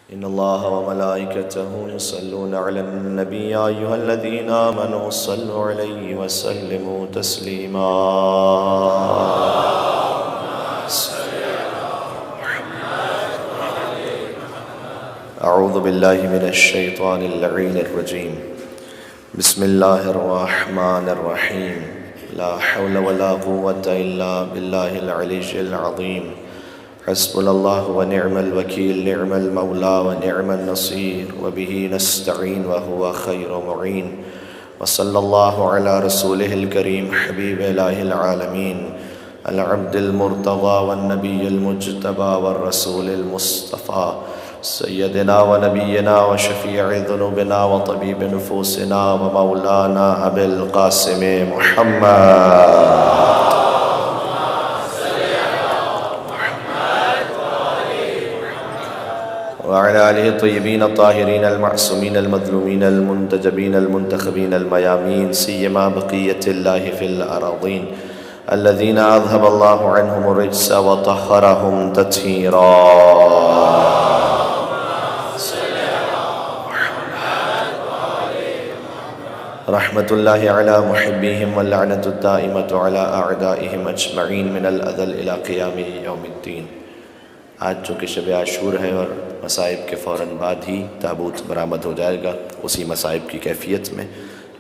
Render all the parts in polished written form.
إن الله وملائكته يصلون على النبي يا أيها الذين آمنوا صلوا عليه وسلموا تسليما. أعوذ بالله من الشيطان اللعين الرجيم. بسم الله الرحمن الرحيم. لا حول ولا قوة إلا بالله العلي العظيم. حسبنا الله ونعم الوكيل، نعم المولى ونعم النصير، وبه نستعين وهو خير معين. وصلى الله على رسوله الكريم حبيب إله العالمين العبد المرتضى والنبي المجتبى والرسول المصطفى سيدنا ونبينا وشفيع ذنوبنا وطبيب نفوسنا ومولانا أبي القاسم محمد وعلى آله الطيبين الطاهرين المعصومين المظلومين المنتجبين المنتخبين الميامين، سيما بقية الله في الأراضين الذين أذهب الله عنهم الرجس وطهرهم تطهيرا. رحمة الله على محبيهم واللعنة الدائمة على أعدائهم أجمعين من الأذل إلى قيام يوم الدين. آج چونکہ شب عاشور ہے اور مصائب کے فوراً بعد ہی تابوت برآمد ہو جائے گا اسی مصائب کی کیفیت میں،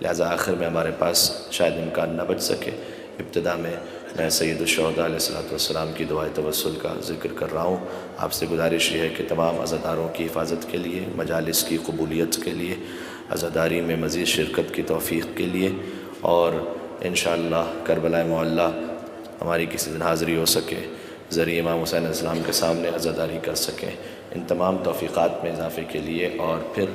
لہذا آخر میں ہمارے پاس شاید امکان نہ بچ سکے. ابتدا میں سید الشہداء علیہ السلام کی دعائے توسل کا ذکر کر رہا ہوں. آپ سے گزارش یہ ہے کہ تمام عزاداروں کی حفاظت کے لیے، مجالس کی قبولیت کے لیے، عزاداری میں مزید شرکت کی توفیق کے لیے، اور انشاءاللہ کربلا معلیٰ ہماری کسی دن حاضری ہو سکے، ذریعہ امام حسین علیہ السلام کے سامنے عزاداری کر سکیں، ان تمام توفیقات میں اضافے کے لیے، اور پھر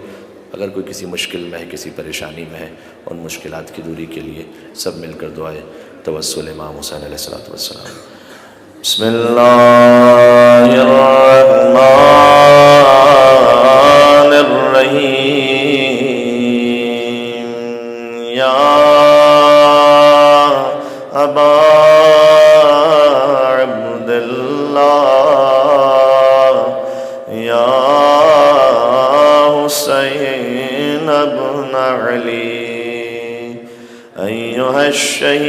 اگر کوئی کسی مشکل میں ہے، کسی پریشانی میں ہے، ان مشکلات کی دوری کے لیے سب مل کر دعائے توسل امام حسین علیہ السلام. بسم اللہ الرحمن الرحیم. یا ابا یا حسین ابن علی ایہا الشہید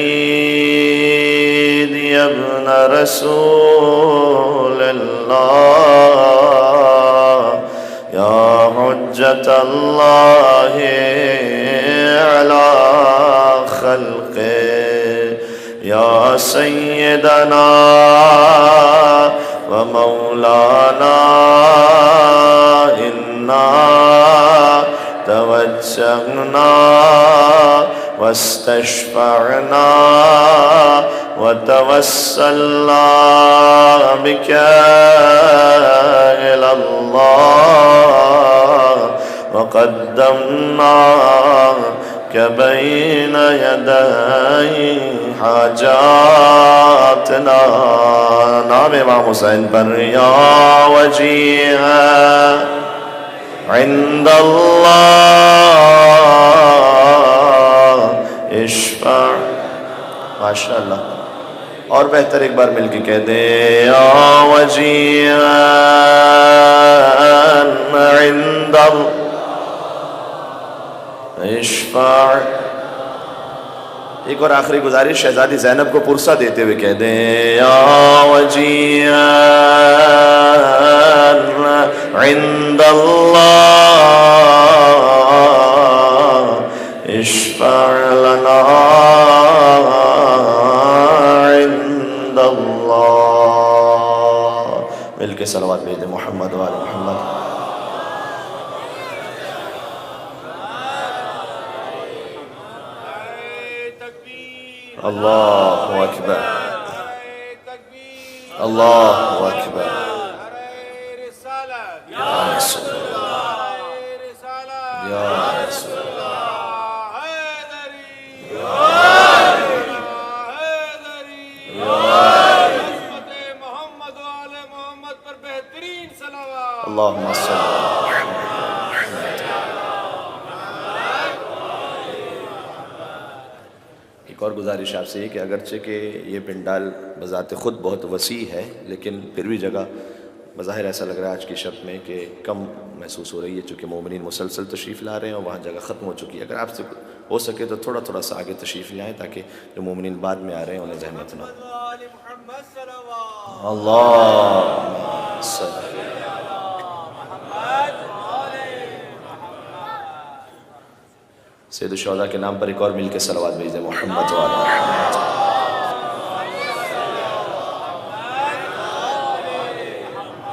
ابن رسول اللہ یا حجت اللہ علی خلقہ یا سیدنا ومولانا انا توجہنا واستشفعنا وتوسلنا بك إلى الله وقدمناك بين يدي حاجاتنا. نام امام حسین پر یا وجیہا عند اللہ اشفع. ماشاءاللہ. اور بہتر ایک بار مل کے کہہ دیں یا وجیہا عند اللہ اشفع. ایک اور آخری گزارش شہزادی زینب کو پرسہ دیتے ہوئے کہہ دیں یا وجیہا عند اللہ اشفع لنا عند اللہ. مل کے صلوات بھیج دیں محمد و آل محمد. اللہ اکبر اللہ اکبر. یا رسول اللہ یا رسول اللہ محمد و آل محمد پر بہترین صلوات. اللہم صلی اللہ. ایک اور گزارش آپ سے یہ کہ اگرچہ کہ یہ پنڈال بذات خود بہت وسیع ہے لیکن پھر بھی جگہ بظاہر ایسا لگ رہا ہے آج کی شب میں کہ کم محسوس ہو رہی ہے، چونکہ مومنین مسلسل تشریف لا رہے ہیں اور وہاں جگہ ختم ہو چکی ہے۔ اگر آپ سے ہو سکے تو تھوڑا تھوڑا سا آگے تشریف لے آئیں تاکہ جو مومنین بعد میں آ رہے ہیں انہیں زحمت نہ ہو۔ وآل محمد صلوات اللہم صلی سید الشہداء کے نام پر ایک اور مل کے صلوات بھیج دیں، محمد وعلی محمد۔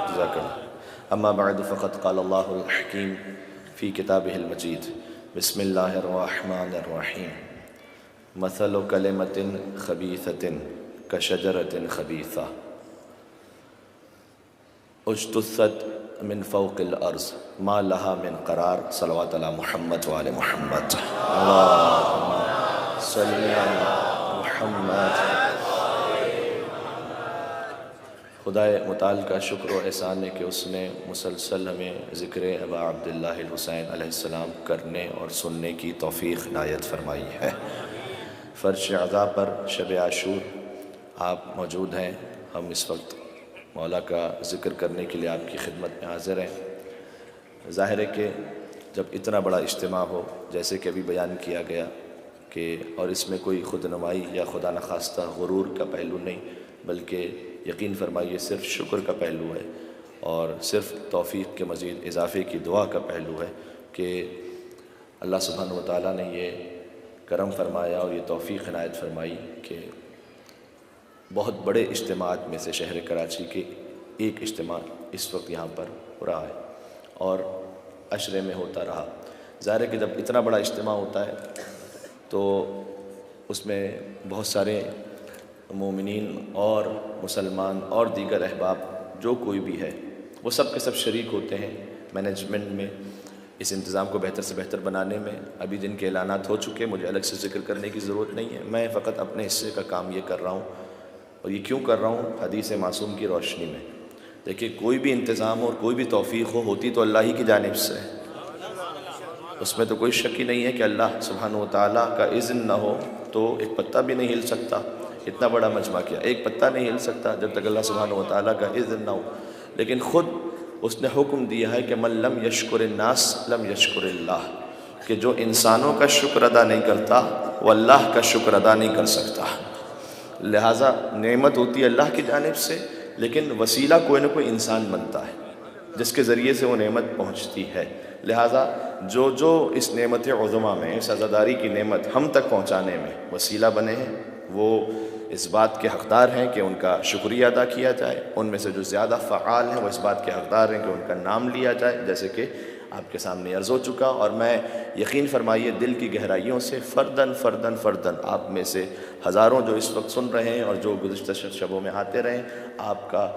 جزاک اللہ۔ اما بعد فقد قال اللہ الحکیم فی کتابہ المجید، بسم اللہ الرحمن الرحیم۔ مثل کلمۃ خبیثۃ کشجرۃ خبیثہ اجتثت من فوق الارض ما لها من قرار۔ صلوات علی محمد وعلی محمد۔ اللہم صلی علی محمد۔ خدائے متعال کا شکر و احسان ہے کہ اس نے مسلسل ہمیں ذکر ابا عبداللہ الحسین علیہ السلام کرنے اور سننے کی توفیق عنایت فرمائی ہے۔ فرش عزا پر شب عاشور آپ موجود ہیں، ہم اس وقت مولا کا ذکر کرنے کے لیے آپ کی خدمت میں حاضر ہیں۔ ظاہر ہے کہ جب اتنا بڑا اجتماع ہو، جیسے کہ ابھی بیان کیا گیا کہ اور اس میں کوئی خود نمائی یا خدا نخواستہ غرور کا پہلو نہیں، بلکہ یقین فرمائیے صرف شکر کا پہلو ہے اور صرف توفیق کے مزید اضافے کی دعا کا پہلو ہے کہ اللہ سبحانہ و تعالیٰ نے یہ کرم فرمایا اور یہ توفیق عنایت فرمائی کہ بہت بڑے اجتماعات میں سے شہر کراچی کے ایک اجتماع اس وقت یہاں پر ہو رہا ہے اور عشرے میں ہوتا رہا۔ ظاہر ہے کہ جب اتنا بڑا اجتماع ہوتا ہے تو اس میں بہت سارے مومنین اور مسلمان اور دیگر احباب جو کوئی بھی ہے وہ سب کے سب شریک ہوتے ہیں مینجمنٹ میں، اس انتظام کو بہتر سے بہتر بنانے میں۔ ابھی جن کے اعلانات ہو چکے، مجھے الگ سے ذکر کرنے کی ضرورت نہیں ہے، میں فقط اپنے حصے کا کام یہ کر رہا ہوں، اور یہ کیوں کر رہا ہوں؟ حدیث معصوم کی روشنی میں۔ دیکھیے کوئی بھی انتظام اور کوئی بھی توفیق ہوتی تو اللہ ہی کی جانب سے ہے، اس میں تو کوئی شک ہی نہیں ہے کہ اللہ سبحانہ و تعالیٰ کا اذن نہ ہو تو ایک پتہ بھی نہیں ہل سکتا۔ اتنا بڑا مجمع کیا، ایک پتہ نہیں ہل سکتا جب تک اللہ سبحانہ و تعالیٰ کا اذن نہ ہو۔ لیکن خود اس نے حکم دیا ہے کہ من لم یشکر الناس لم یشکر اللہ، کہ جو انسانوں کا شکر ادا نہیں کرتا وہ اللہ کا شکر ادا نہیں کر سکتا۔ لہٰذا نعمت ہوتی ہے اللہ کی جانب سے، لیکن وسیلہ کوئی نہ کوئی انسان بنتا ہے جس کے ذریعے سے وہ نعمت پہنچتی ہے۔ لہٰذا جو اس نعمت عظمیٰ میں، اس عزاداری کی نعمت ہم تک پہنچانے میں وسیلہ بنے ہیں، وہ اس بات کے حقدار ہیں کہ ان کا شکریہ ادا کیا جائے۔ ان میں سے جو زیادہ فعال ہیں وہ اس بات کے حقدار ہیں کہ ان کا نام لیا جائے، جیسے کہ آپ کے سامنے عرض ہو چکا۔ اور میں یقین فرمائیے دل کی گہرائیوں سے فرداً آپ میں سے ہزاروں جو اس وقت سن رہے ہیں اور جو گزشتہ شبوں میں آتے رہے، آپ کا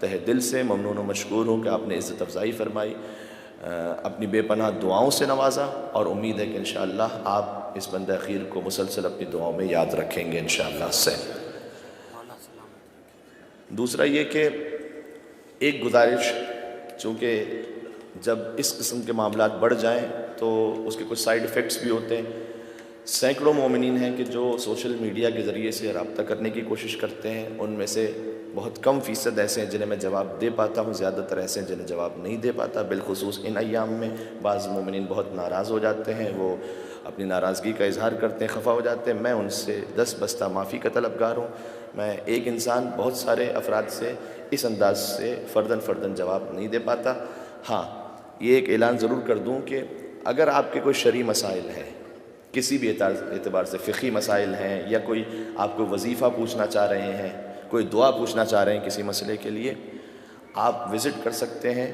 تہ دل سے ممنون و مشکور ہوں کہ آپ نے عزت افزائی فرمائی، اپنی بے پناہ دعاؤں سے نوازا، اور امید ہے کہ انشاءاللہ آپ اس بندہ خیر کو مسلسل اپنی دعاؤں میں یاد رکھیں گے انشاءاللہ سے۔ دوسرا یہ کہ ایک گزارش، چونکہ جب اس قسم کے معاملات بڑھ جائیں تو اس کے کچھ سائیڈ ایفیکٹس بھی ہوتے ہیں۔ سینکڑوں مومنین ہیں کہ جو سوشل میڈیا کے ذریعے سے رابطہ کرنے کی کوشش کرتے ہیں، ان میں سے بہت کم فیصد ایسے ہیں جنہیں میں جواب دے پاتا ہوں، زیادہ تر ایسے ہیں جنہیں جواب نہیں دے پاتا۔ بالخصوص ان ایام میں بعض مومنین بہت ناراض ہو جاتے ہیں، وہ اپنی ناراضگی کا اظہار کرتے ہیں، خفا ہو جاتے ہیں۔ میں ان سے دست بستہ معافی کا طلبگار ہوں۔ میں ایک انسان بہت سارے افراد سے اس انداز سے فرداً جواب نہیں دے پاتا۔ ہاں، یہ ایک اعلان ضرور کر دوں کہ اگر آپ کے کوئی شرعی مسائل ہیں، کسی بھی اعتبار سے فقہی مسائل ہیں، یا کوئی آپ کو وظیفہ پوچھنا چاہ رہے ہیں، کوئی دعا پوچھنا چاہ رہے ہیں کسی مسئلے کے لیے، آپ وزٹ کر سکتے ہیں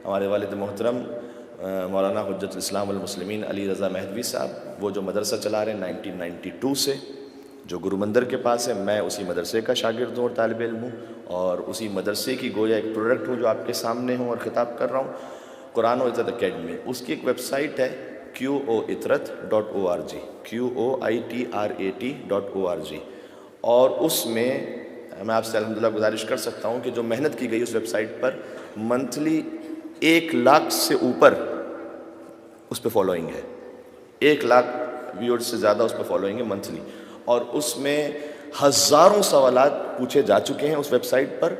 ہمارے والد محترم مولانا حجت الاسلام والمسلمین علی رضا مہدوی صاحب، وہ جو مدرسہ چلا رہے ہیں 1992 سے، جو گرو مندر کے پاس ہے۔ میں اسی مدرسے کا شاگرد ہوں اور طالب علم ہوں، اور اسی مدرسے کی گویا ایک پروڈکٹ ہوں جو آپ کے سامنے ہوں اور خطاب کر رہا ہوں۔ قرآن و عطرت اکیڈمی، اس کی ایک ویب سائٹ ہے qoitrat.org، qoitrat.org، اور اس میں میں آپ سے الحمدللہ گزارش کر سکتا ہوں کہ جو محنت کی گئی اس ویب سائٹ پر، منتھلی 1 لاکھ سے اوپر اس پہ فالوئنگ ہے، 1 لاکھ ویورز سے زیادہ اس پہ فالوئنگ ہے منتھلی، اور اس میں ہزاروں سوالات پوچھے جا چکے ہیں اس ویب سائٹ پر،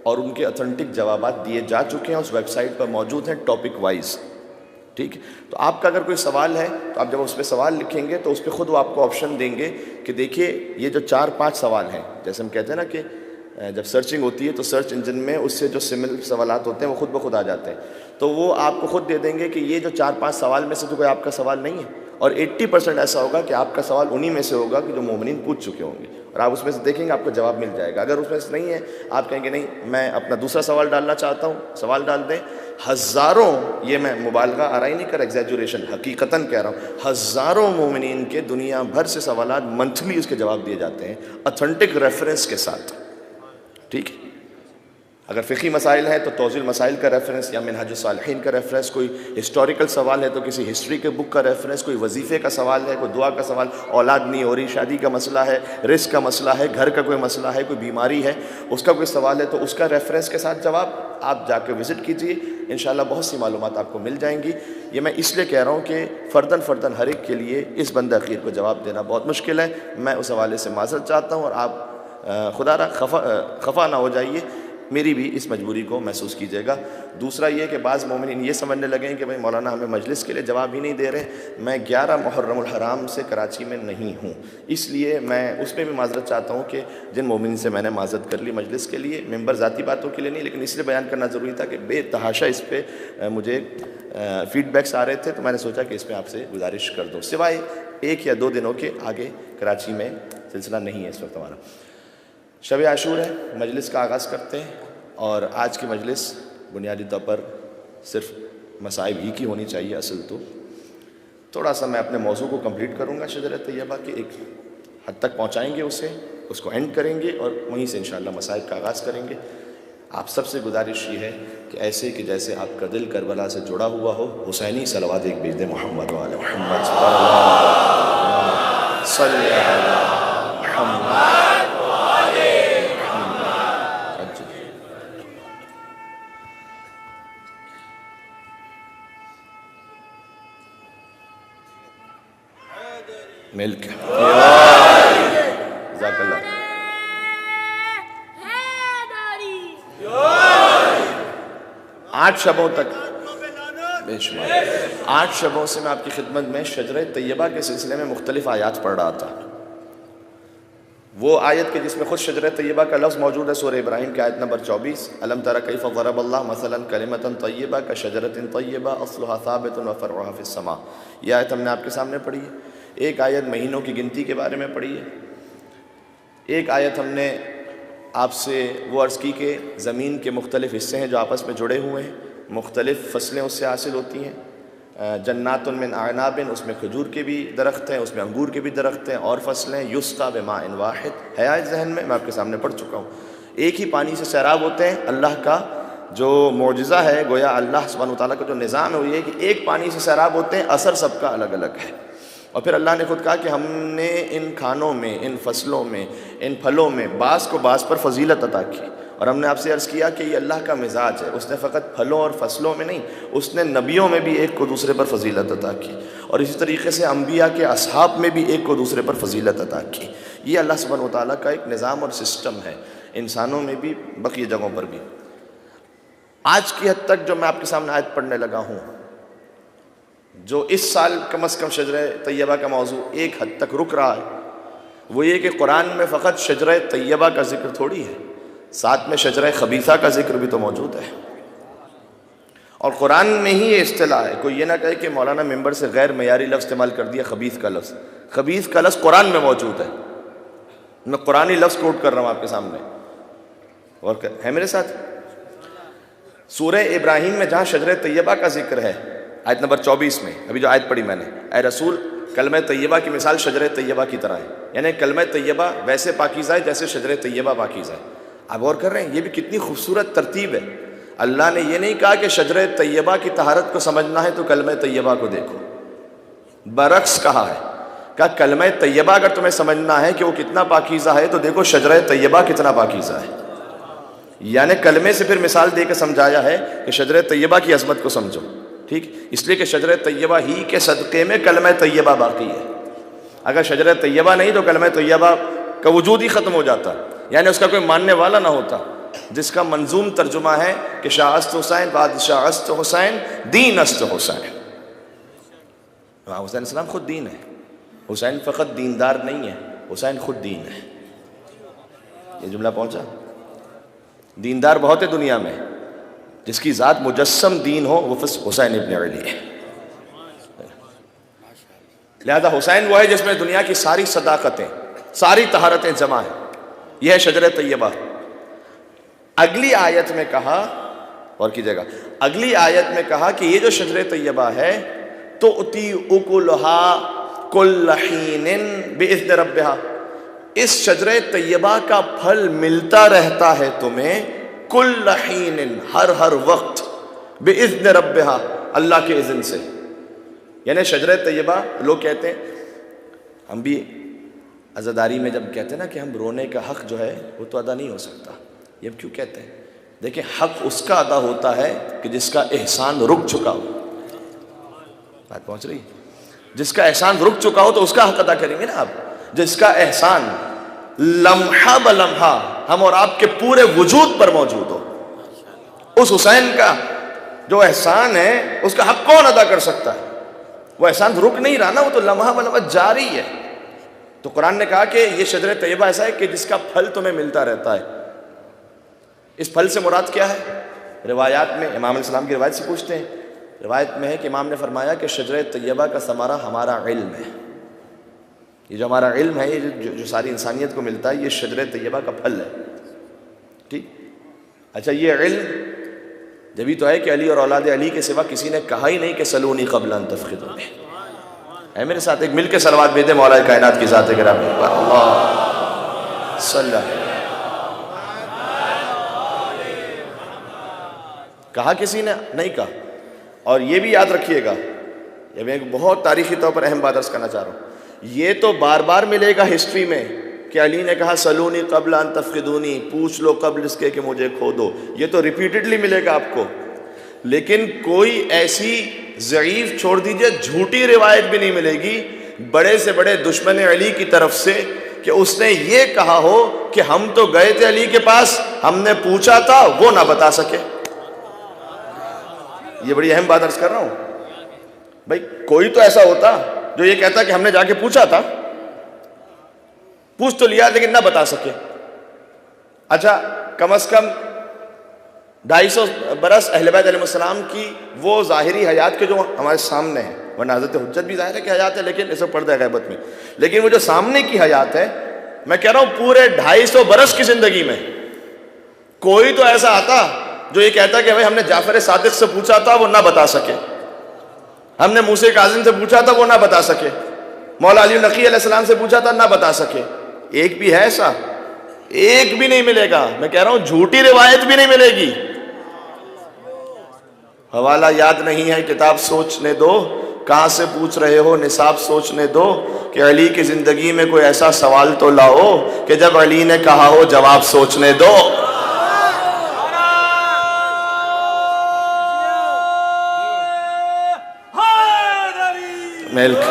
اور ان کے اتھینٹک جوابات دیے جا چکے ہیں، اس ویب سائٹ پر موجود ہیں ٹاپک وائز، ٹھیک ہے؟ تو آپ کا اگر کوئی سوال ہے تو آپ جب اس پہ سوال لکھیں گے تو اس پہ خود وہ آپ کو آپشن دیں گے کہ دیکھیے یہ جو 4-5 سوال ہیں، جیسے ہم کہتے ہیں نا کہ جب سرچنگ ہوتی ہے تو سرچ انجن میں اس سے جو سمل سوالات ہوتے ہیں وہ خود بخود آ جاتے ہیں، تو وہ آپ کو خود دے دیں گے کہ یہ جو 4-5 سوال میں سے تو کوئی آپ کا سوال نہیں ہے، اور 80% ایسا ہوگا کہ آپ کا سوال انہی میں سے ہوگا کہ جو مومنین پوچھ چکے ہوں گے، اور آپ اس میں سے دیکھیں گے آپ کو جواب مل جائے گا۔ اگر اس میں سے نہیں ہے، آپ کہیں گے نہیں میں اپنا دوسرا سوال ڈالنا چاہتا ہوں، سوال ڈال دیں۔ ہزاروں، یہ میں مبالغہ آرائی نہیں کر، ایگزیجوریشن، حقیقتاً کہہ رہا ہوں، ہزاروں مومنین کے دنیا بھر سے سوالات منتھلی اس کے جواب دیے جاتے ہیں اتھینٹک ریفرنس کے ساتھ، ٹھیک ہے؟ اگر فقہی مسائل ہیں تو توضیح المسائل کا ریفرنس یا منہاج الصالحین کا ریفرنس، کوئی ہسٹوریکل سوال ہے تو کسی ہسٹری کے بک کا ریفرنس، کوئی وظیفے کا سوال ہے، کوئی دعا کا سوال، اولاد نہیں ہو رہی، شادی کا مسئلہ ہے، رزق کا مسئلہ ہے، گھر کا کوئی مسئلہ ہے، کوئی بیماری ہے، اس کا کوئی سوال ہے تو اس کا ریفرنس کے ساتھ جواب آپ جا کے وزٹ کیجئے، انشاءاللہ بہت سی معلومات آپ کو مل جائیں گی۔ یہ میں اس لیے کہہ رہا ہوں کہ فرداً ہر ایک کے لیے اس بند اخیر کو جواب دینا بہت مشکل ہے، میں اس حوالے سے معذرت چاہتا ہوں، اور آپ خدا را خفا نہ ہو جائیے، میری بھی اس مجبوری کو محسوس کیجیے گا۔ دوسرا یہ کہ بعض مومنین یہ سمجھنے لگے ہیں کہ بھائی مولانا ہمیں مجلس کے لیے جواب ہی نہیں دے رہے، میں 11 محرم الحرام سے کراچی میں نہیں ہوں، اس لیے میں اس میں بھی معذرت چاہتا ہوں کہ جن مومنین سے میں نے معذرت کر لی مجلس کے لیے، ممبر ذاتی باتوں کے لیے نہیں، لیکن اس لیے بیان کرنا ضروری تھا کہ بے تحاشا اس پہ مجھے فیڈ بیکس آ رہے تھے، تو میں نے سوچا کہ اس میں آپ سے گزارش کر دوں، سوائے 1 یا 2 دنوں کے آگے کراچی میں سلسلہ نہیں ہے اس وقت ہمارا۔ شب عاشور ہے، مجلس کا آغاز کرتے ہیں، اور آج کی مجلس بنیادی طور پر صرف مصائب ہی کی ہونی چاہیے، اصل تو تھوڑا سا میں اپنے موضوع کو کمپلیٹ کروں گا، شجرہ طیبہ کے ایک حد تک پہنچائیں گے اسے، اس کو اینڈ کریں گے اور وہیں سے انشاءاللہ مصائب کا آغاز کریں گے۔ آپ سب سے گزارش یہ ہے کہ ایسے کہ جیسے آپ کا دل کربلا سے جڑا ہوا ہو، حسینی صلوات ایک بھیج دیں، محمد وعلی محمد صلی علی محمد۔ مل کے جزاک اللہ۔ 8 شبوں تک، بے شمار 8 شبوں سے میں آپ کی خدمت میں شجرہ طیبہ کے سلسلے میں مختلف آیات پڑھ رہا تھا۔ وہ آیت کے جس میں خود شجرہ طیبہ کا لفظ موجود ہے، سورہ ابراہیم کی آیت نمبر 24، الم تر کیف ضرب اللہ مثلا کلمۃ طیبہ کشجرۃ طیبہ اصلها ثابت وفرعها فی السماء۔ یہ آیت ہم نے آپ کے سامنے پڑھی ہے۔ ایک آیت مہینوں کی گنتی کے بارے میں پڑھی ہے۔ ایک آیت ہم نے آپ سے وہ عرض کی کہ زمین کے مختلف حصے ہیں جو آپس میں جڑے ہوئے ہیں، مختلف فصلیں اس سے حاصل ہوتی ہیں، جنات من اعناب، اس میں کھجور کے بھی درخت ہیں، اس میں انگور کے بھی درخت ہیں، اور فصلیں یسقی بماء واحد ہے آیت ذہن میں آپ کے سامنے پڑھ چکا ہوں۔ ایک ہی پانی سے سیراب ہوتے ہیں۔ اللہ کا جو معجزہ ہے، گویا اللہ سبحانہ وتعالیٰ کا جو نظام ہے وہ یہ ہے کہ ایک پانی سے سیراب ہوتے ہیں، اثر سب کا الگ الگ ہے۔ اور پھر اللہ نے خود کہا کہ ہم نے ان کھانوں میں، ان فصلوں میں، ان پھلوں میں بعض کو بعض پر فضیلت عطا کی، اور ہم نے آپ سے عرض کیا کہ یہ اللہ کا مزاج ہے، اس نے فقط پھلوں اور فصلوں میں نہیں، اس نے نبیوں میں بھی ایک کو دوسرے پر فضیلت عطا کی، اور اسی طریقے سے انبیاء کے اصحاب میں بھی ایک کو دوسرے پر فضیلت عطا کی۔ یہ اللہ سبحانہ وتعالیٰ کا ایک نظام اور سسٹم ہے، انسانوں میں بھی، بقیہ جگہوں پر بھی۔ آج کی حد تک جو میں آپ کے سامنے آیت پڑھنے لگا ہوں، جو اس سال کم از کم شجرہ طیبہ کا موضوع ایک حد تک رک رہا ہے، وہ یہ کہ قرآن میں فقط شجرہ طیبہ کا ذکر تھوڑی ہے، ساتھ میں شجرہ خبیثہ کا ذکر بھی تو موجود ہے، اور قرآن میں ہی یہ اصطلاح ہے۔ کوئی یہ نہ کہے کہ مولانا ممبر سے غیر معیاری لفظ استعمال کر دیا، خبیث کا لفظ۔ خبیث کا لفظ قرآن میں موجود ہے، میں قرآنی لفظ کوٹ کر رہا ہوں آپ کے سامنے، اور ہے میرے ساتھ؟ سورہ ابراہیم میں جہاں شجرہ طیبہ کا ذکر ہے، آیت نمبر 24 میں، ابھی جو آیت پڑھی میں نے، اے رسول کلمہ طیبہ کی مثال شجرہ طیبہ کی طرح ہے، یعنی کلمہ طیبہ ویسے پاکیزہ ہے جیسے شجرہ طیبہ پاکیزہ ہے۔ آپ غور کر رہے ہیں، یہ بھی کتنی خوبصورت ترتیب ہے۔ اللہ نے یہ نہیں کہا کہ شجرہ طیبہ کی طہارت کو سمجھنا ہے تو کلمہ طیبہ کو دیکھو، برعکس کہا ہے، کہا کلمہ طیبہ اگر تمہیں سمجھنا ہے کہ وہ کتنا پاکیزہ ہے تو دیکھو شجرہ طیبہ کتنا پاکیزہ ہے، یعنی کلمے سے پھر مثال دے کے سمجھایا ہے کہ شجرہ طیبہ کی عظمت کو سمجھو، ٹھیک؟ اس لیے کہ شجرہ طیبہ ہی کے صدقے میں کلمہ طیبہ باقی ہے۔ اگر شجرہ طیبہ نہیں تو کلمہ طیبہ کا وجود ہی ختم ہو جاتا، یعنی اس کا کوئی ماننے والا نہ ہوتا۔ جس کا منظوم ترجمہ ہے کہ شاہ است حسین بادشاہ است حسین دین است حسین. امام حسین علیہ السلام خود دین ہے. حسین فقط دیندار نہیں ہے، حسین خود دین ہے. یہ جملہ پہنچا؟ دیندار بہت ہے دنیا میں، جس کی ذات مجسم دین ہو وہ حسین ابن علی ہے. لہذا حسین وہ ہے جس میں دنیا کی ساری صداقتیں، ساری طہارتیں جمع ہیں. یہ ہے شجر طیبہ. اگلی آیت میں کہا، اور کیجیے گا، اگلی آیت میں کہا کہ یہ جو شجر طیبہ ہے تؤتی اکلھا کل حین باذن ربھا، اس شجر طیبہ کا پھل ملتا رہتا ہے تمہیں کل حین، ہر وقت، باذن ربھا، اللہ کے اذن سے. یعنی شجر طیبہ، لوگ کہتے ہیں، ہم بھی عزاداری میں جب کہتے ہیں نا کہ ہم رونے کا حق جو ہے وہ تو ادا نہیں ہو سکتا، یہ کیوں کہتے ہیں؟ دیکھیں، حق اس کا ادا ہوتا ہے کہ جس کا احسان رک چکا ہو. بات پہنچ رہی؟ جس کا احسان رک چکا ہو تو اس کا حق ادا کریں گے نا آپ. جس کا احسان لمحہ بلمحہ ہم اور آپ کے پورے وجود پر موجود ہو، اس حسین کا جو احسان ہے اس کا حق کون ادا کر سکتا ہے؟ وہ احسان رک نہیں رہا نا، وہ تو لمحہ بلمحہ جاری ہے. تو قرآن نے کہا کہ یہ شجر طیبہ ایسا ہے کہ جس کا پھل تمہیں ملتا رہتا ہے. اس پھل سے مراد کیا ہے؟ روایات میں امام علیہ السلام کی روایت سے پوچھتے ہیں. روایت میں ہے کہ امام نے فرمایا کہ شجر طیبہ کا ثمرہ ہمارا علم ہے. یہ جو ہمارا علم ہے، یہ جو ساری انسانیت کو ملتا ہے، یہ شجر طیبہ کا پھل ہے. ٹھیک؟ اچھا، یہ علم جبھی تو ہے کہ علی اور اولاد علی کے سوا کسی نے کہا ہی نہیں کہ سلونی قبل ان تفخذونی. ہے میرے ساتھ ایک مل کے صلوات بھیجیں مولا کائنات کی ذات گرامی پر. اللہ صلی اللہ. کہا کسی نے نہیں کہا. اور یہ بھی یاد رکھیے گا، یہ میں ایک بہت تاریخی طور پر اہم بات عرض کرنا چاہ رہا ہوں، یہ تو بار بار ملے گا ہسٹری میں کہ علی نے کہا سلونی قبل ان تفقدونی، پوچھ لو قبل اس کے کہ مجھے کھو دو. یہ تو ریپیٹڈلی ملے گا آپ کو. لیکن کوئی ایسی ضعیف، چھوڑ دیجئے جھوٹی روایت بھی نہیں ملے گی بڑے سے بڑے دشمن علی کی طرف سے کہ اس نے یہ کہا ہو کہ ہم تو گئے تھے علی کے پاس، ہم نے پوچھا تھا، وہ نہ بتا سکے. یہ بڑی اہم بات عرض کر رہا ہوں. بھائی کوئی تو ایسا ہوتا جو یہ کہتا کہ ہم نے جا کے پوچھا تھا، پوچھ تو لیا لیکن نہ بتا سکے. اچھا، کم از کم 250 برس اہل بیت علیہ السلام کی وہ ظاہری حیات کے جو ہمارے سامنے ہیں، ورنہ حضرت حجت بھی ظاہر ہے کہ حیات ہے لیکن اسے پردہ غیبت میں، لیکن وہ جو سامنے کی حیات ہے، میں کہہ رہا ہوں پورے 250 برس کی زندگی میں کوئی تو ایسا آتا جو یہ کہتا کہ بھائی ہم نے جعفر صادق سے پوچھا تھا، وہ نہ بتا سکے، ہم نے موسیٰ کاظم سے پوچھا تھا، وہ نہ بتا سکے، مولا علی نقی علیہ السلام سے پوچھا تھا، نہ بتا سکے. ایک بھی ہے ایسا؟ ایک بھی نہیں ملے گا. میں کہہ رہا ہوں جھوٹی روایت بھی نہیں ملے گی. حوالہ یاد نہیں ہے کتاب سوچنے دو، کہاں سے پوچھ رہے ہو نصاب سوچنے دو، کہ علی کی زندگی میں کوئی ایسا سوال تو لاؤ کہ جب علی نے کہا ہو جواب سوچنے دو. ملک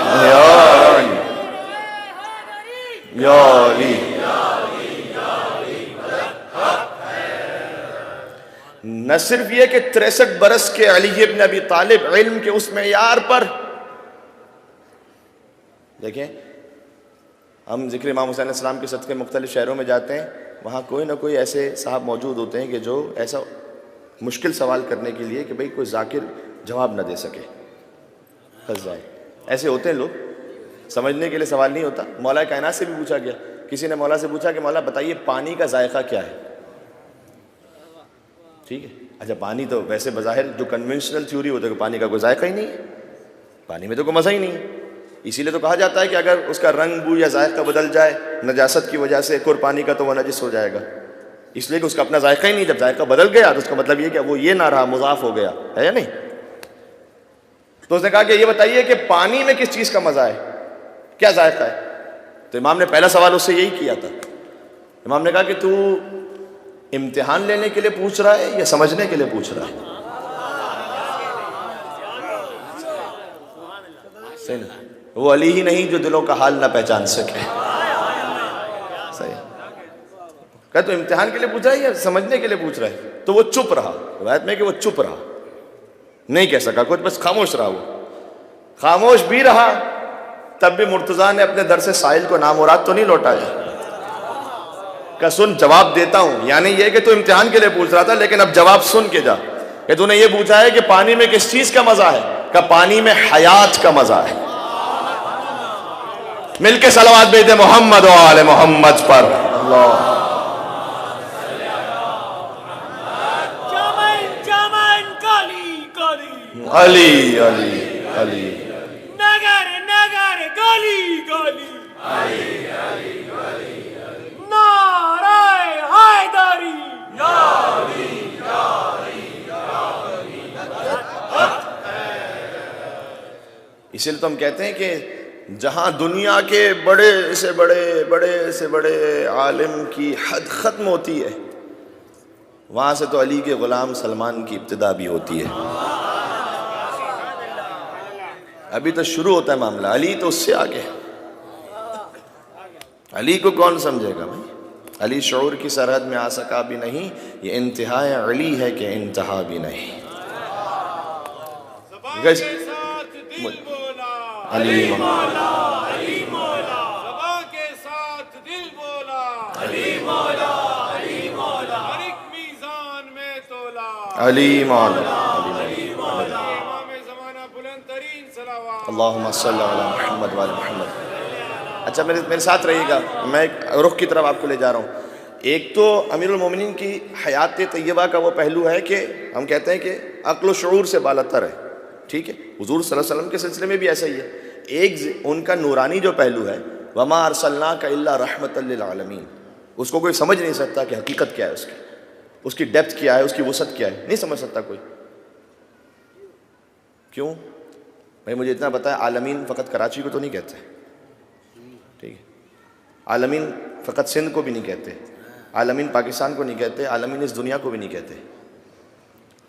نہ صرف یہ کہ 63 برس کے علی ابن ابی طالب علم کے اس معیار پر، دیکھیں ہم ذکر امام حسین علیہ السلام کے صدقے مختلف شہروں میں جاتے ہیں، وہاں کوئی نہ کوئی ایسے صاحب موجود ہوتے ہیں کہ جو ایسا مشکل سوال کرنے کے لیے کہ بھئی کوئی ذاکر جواب نہ دے سکے، پھنس جائے. ایسے ہوتے ہیں لوگ، سمجھنے کے لیے سوال نہیں ہوتا. مولا کائنات سے بھی پوچھا گیا، کسی نے مولا سے پوچھا کہ مولا بتائیے پانی کا ذائقہ کیا ہے. ٹھیک ہے، اچھا پانی تو ویسے بظاہر جو کنونشنل تھیوری ہوتا ہے کہ پانی کا کوئی ذائقہ ہی نہیں ہے، پانی میں تو کوئی مزہ ہی نہیں ہے. اسی لیے تو کہا جاتا ہے کہ اگر اس کا رنگ بو یا ذائقہ بدل جائے نجاست کی وجہ سے کور پانی کا تو وہ نجس ہو جائے گا، اس لیے کہ اس کا اپنا ذائقہ ہی نہیں. جب ذائقہ بدل گیا تو اس کا مطلب یہ کہ وہ یہ نہ رہا، مضاف ہو گیا ہے یا نہیں. تو اس نے کہا کہ یہ بتائیے کہ پانی میں کس چیز کا مزہ ہے، کیا ذائقہ ہے. تو امام نے پہلا سوال اس سے یہی کیا تھا. امام نے کہا کہ تو امتحان لینے کے لیے پوچھ رہا ہے یا سمجھنے کے لیے پوچھ رہا ہے. صحیح نا؟ وہ علی ہی نہیں جو دلوں کا حال نہ پہچان سکے. صحیح. کہ تو امتحان کے لیے پوچھا ہے یا سمجھنے کے لیے پوچھ رہا ہے؟ تو وہ چپ رہا، روایت میں کہ وہ چپ رہا، نہیں کہہ سکا کچھ، بس خاموش رہا۔ وہ خاموش بھی رہا، تب بھی مرتضیٰ نے اپنے در سے سائل کو نامراد تو نہیں لوٹایا کہ سن جواب دیتا ہوں، یعنی یہ کہ تو امتحان کے لیے پوچھ رہا تھا لیکن اب جواب سن کے جا، کہ تو نے یہ پوچھا ہے کہ پانی میں کس چیز کا مزہ ہے، کہ پانی میں حیات کا مزہ ہے۔ مل کے صلوات بھیج دے محمد و آل محمد پر۔ اللہ علی علی علی نگر نگر گلی گلی علی علی علی نعرہ حیدری اسی لیے تو ہم کہتے ہیں کہ جہاں دنیا کے بڑے سے بڑے عالم کی حد ختم ہوتی ہے، وہاں سے تو علی کے غلام سلمان کی ابتدا بھی ہوتی ہے۔ ابھی تو شروع ہوتا ہے معاملہ، علی تو اس سے آگے ہے۔ علی کو کون سمجھے گا بھائی؟ علی شعور کی سرحد میں آ سکا بھی نہیں، یہ انتہاء علی ہے کہ انتہا بھی نہیں۔ زبان کے ساتھ دل بولا علی مولا علی مولا، زبان کے ساتھ دل بولا علی مولا علی مولا، ہر ایک میزان میں تولا علی مولا امام زمانہ بلند ترین صلوات۔ اللہم صلی علی محمد وعلی محمد۔ اچھا میرے ساتھ رہیے گا، میں ایک رخ کی طرف آپ کو لے جا رہا ہوں۔ ایک تو امیر المومنین کی حیات طیبہ کا وہ پہلو ہے کہ ہم کہتے ہیں کہ عقل و شعور سے بالاتر ہے، ٹھیک ہے، حضور صلی اللہ علیہ وسلم کے سلسلے میں بھی ایسا ہی ہے۔ ایک ان کا نورانی جو پہلو ہے، وما ارسلناک الا رحمۃ للعالمین، اس کو کوئی سمجھ نہیں سکتا کہ حقیقت کیا ہے، اس کی ڈیپتھ کیا ہے، اس کی وسعت کیا ہے، نہیں سمجھ سکتا کوئی۔ کیوں بھائی؟ مجھے اتنا پتا ہے عالمین فقط کراچی کو تو نہیں کہتے، ٹھیک ہے، عالمین فقط سندھ کو بھی نہیں کہتے، عالمین پاکستان کو نہیں کہتے، عالمین اس دنیا کو بھی نہیں کہتے۔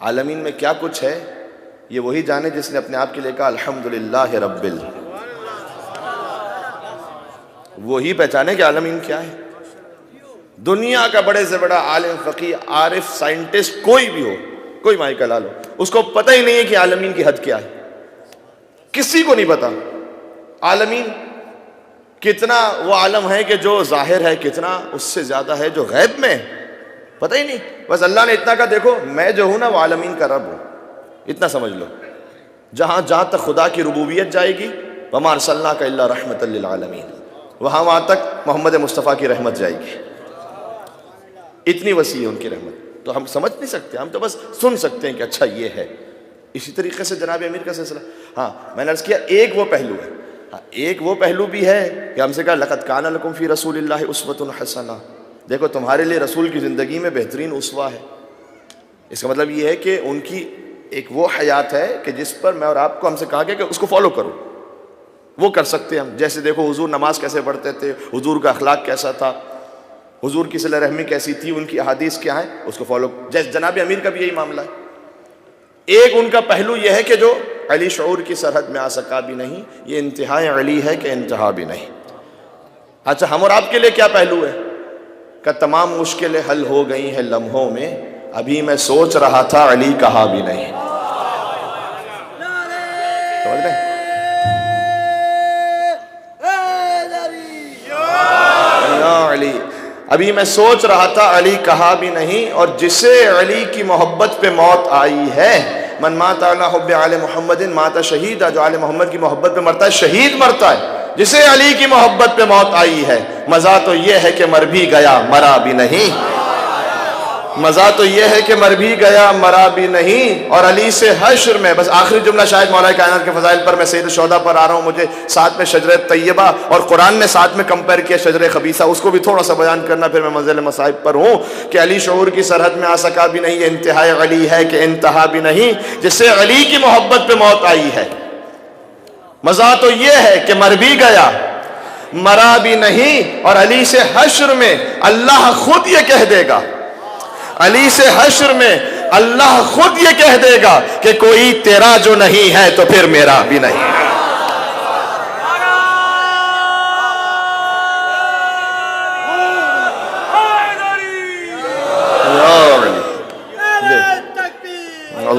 عالمین میں کیا کچھ ہے یہ وہی جانے جس نے اپنے آپ کے لیے کہا الحمدللہ رب وہی پہچانے کہ عالمین کیا ہے۔ دنیا کا بڑے سے بڑا عالم، فقیہ، عارف، سائنٹسٹ کوئی بھی ہو، کوئی مائی کا لالو، اس کو پتہ ہی نہیں ہے کہ عالمین کی حد کیا ہے، کسی کو نہیں پتا۔ عالمین کتنا وہ عالم ہے کہ جو ظاہر ہے، کتنا اس سے زیادہ ہے جو غیب میں ہے، پتہ ہی نہیں۔ بس اللہ نے اتنا کہا دیکھو میں جو ہوں نا وہ عالمین کا رب ہوں، اتنا سمجھ لو۔ جہاں تک خدا کی ربوبیت جائے گی، وما ارسلناک الا رحمۃ للعالمین، وہاں تک محمد مصطفیٰ کی رحمت جائے گی، اتنی وسیع ہے ان کی رحمت۔ تو ہم سمجھ نہیں سکتے، ہم تو بس سن سکتے ہیں کہ اچھا یہ ہے۔ اسی طریقے سے جناب امیر کا سلسلہ، ہاں میں نے عرض کیا ایک وہ پہلو ہے، ہاں ایک وہ پہلو بھی ہے کہ ہم سے کہا لقد کان لکم فی رسول اللہ اسوۃ حسنہ، دیکھو تمہارے لیے رسول کی زندگی میں بہترین اسوہ ہے۔ اس کا مطلب یہ ہے کہ ان کی ایک وہ حیات ہے کہ جس پر میں اور آپ کو ہم سے کہا گیا کہ اس کو فالو کرو، وہ کر سکتے ہیں ہم۔ جیسے دیکھو حضور نماز کیسے پڑھتے تھے، حضور کا اخلاق کیسا تھا، حضور کی صلہ رحمی کیسی تھی، ان کی احادیث کیا ہیں، اس کو فالو۔ جیسے جناب امیر کا بھی یہی معاملہ ہے۔ ایک ان کا پہلو یہ ہے کہ جو علی شعور کی سرحد میں آ سکا بھی نہیں، یہ انتہائی علی ہے کہ انتہا بھی نہیں۔ اچھا ہم اور آپ کے لیے کیا پہلو ہے کہ تمام مشکلیں حل ہو گئی ہیں لمحوں میں، ابھی میں سوچ رہا تھا علی کہا بھی نہیں۔ سمجھ رہے ہیں؟ یا علی، ابھی میں سوچ رہا تھا علی کہا بھی نہیں، اور جسے علی کی محبت پہ موت آئی ہے، من مات علی حب آل محمد مات شہیدا، جو آل محمد کی محبت پہ مرتا ہے شہید مرتا ہے۔ جسے علی کی محبت پہ موت آئی ہے، مزہ تو یہ ہے کہ مر بھی گیا مرا بھی نہیں، مزہ تو یہ ہے کہ مر بھی گیا مرا بھی نہیں۔ اور علی سے حشر میں، بس آخری جملہ شاید مولا کائنات کے فضائل پر، میں سید الشہداء پر آ رہا ہوں، مجھے ساتھ میں شجرہ طیبہ اور قرآن نے ساتھ میں کمپیر کیا شجرہ خبیثہ، اس کو بھی تھوڑا سا بیان کرنا، پھر میں منزل مصائب پر ہوں کہ علی شعور کی سرحد میں آ سکا بھی نہیں، یہ انتہائی علی ہے کہ انتہا بھی نہیں۔ جس سے علی کی محبت پہ موت آئی ہے، مزہ تو یہ ہے کہ مر بھی گیا مرا بھی نہیں۔ اور علی سے حشر میں اللہ خود یہ کہہ دے گا، علی سے حشر میں اللہ خود یہ کہہ دے گا کہ کوئی تیرا جو نہیں ہے تو پھر میرا بھی نہیں ہے۔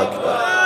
اکبر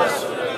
رسول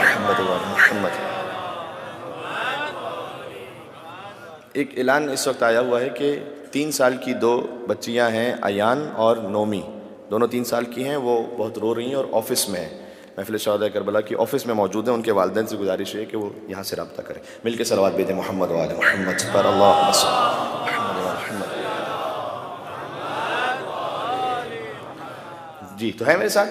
محمد وعلی محمد۔ ایک اعلان اس وقت آیا ہوا ہے کہ 3 سال کی 2 بچیاں ہیں، ایان اور نومی، دونوں 3 سال کی ہیں، وہ بہت رو رہی ہیں اور آفس میں ہیں، محفل شہداء کربلا کی آفس میں موجود ہیں۔ ان کے والدین سے گزارش ہے کہ وہ یہاں سے رابطہ کریں۔ مل کے صلوات بھیجیں محمد وعلی محمد پر، اللہم صلی محمد وعلی محمد۔ جی تو ہے میرے ساتھ؟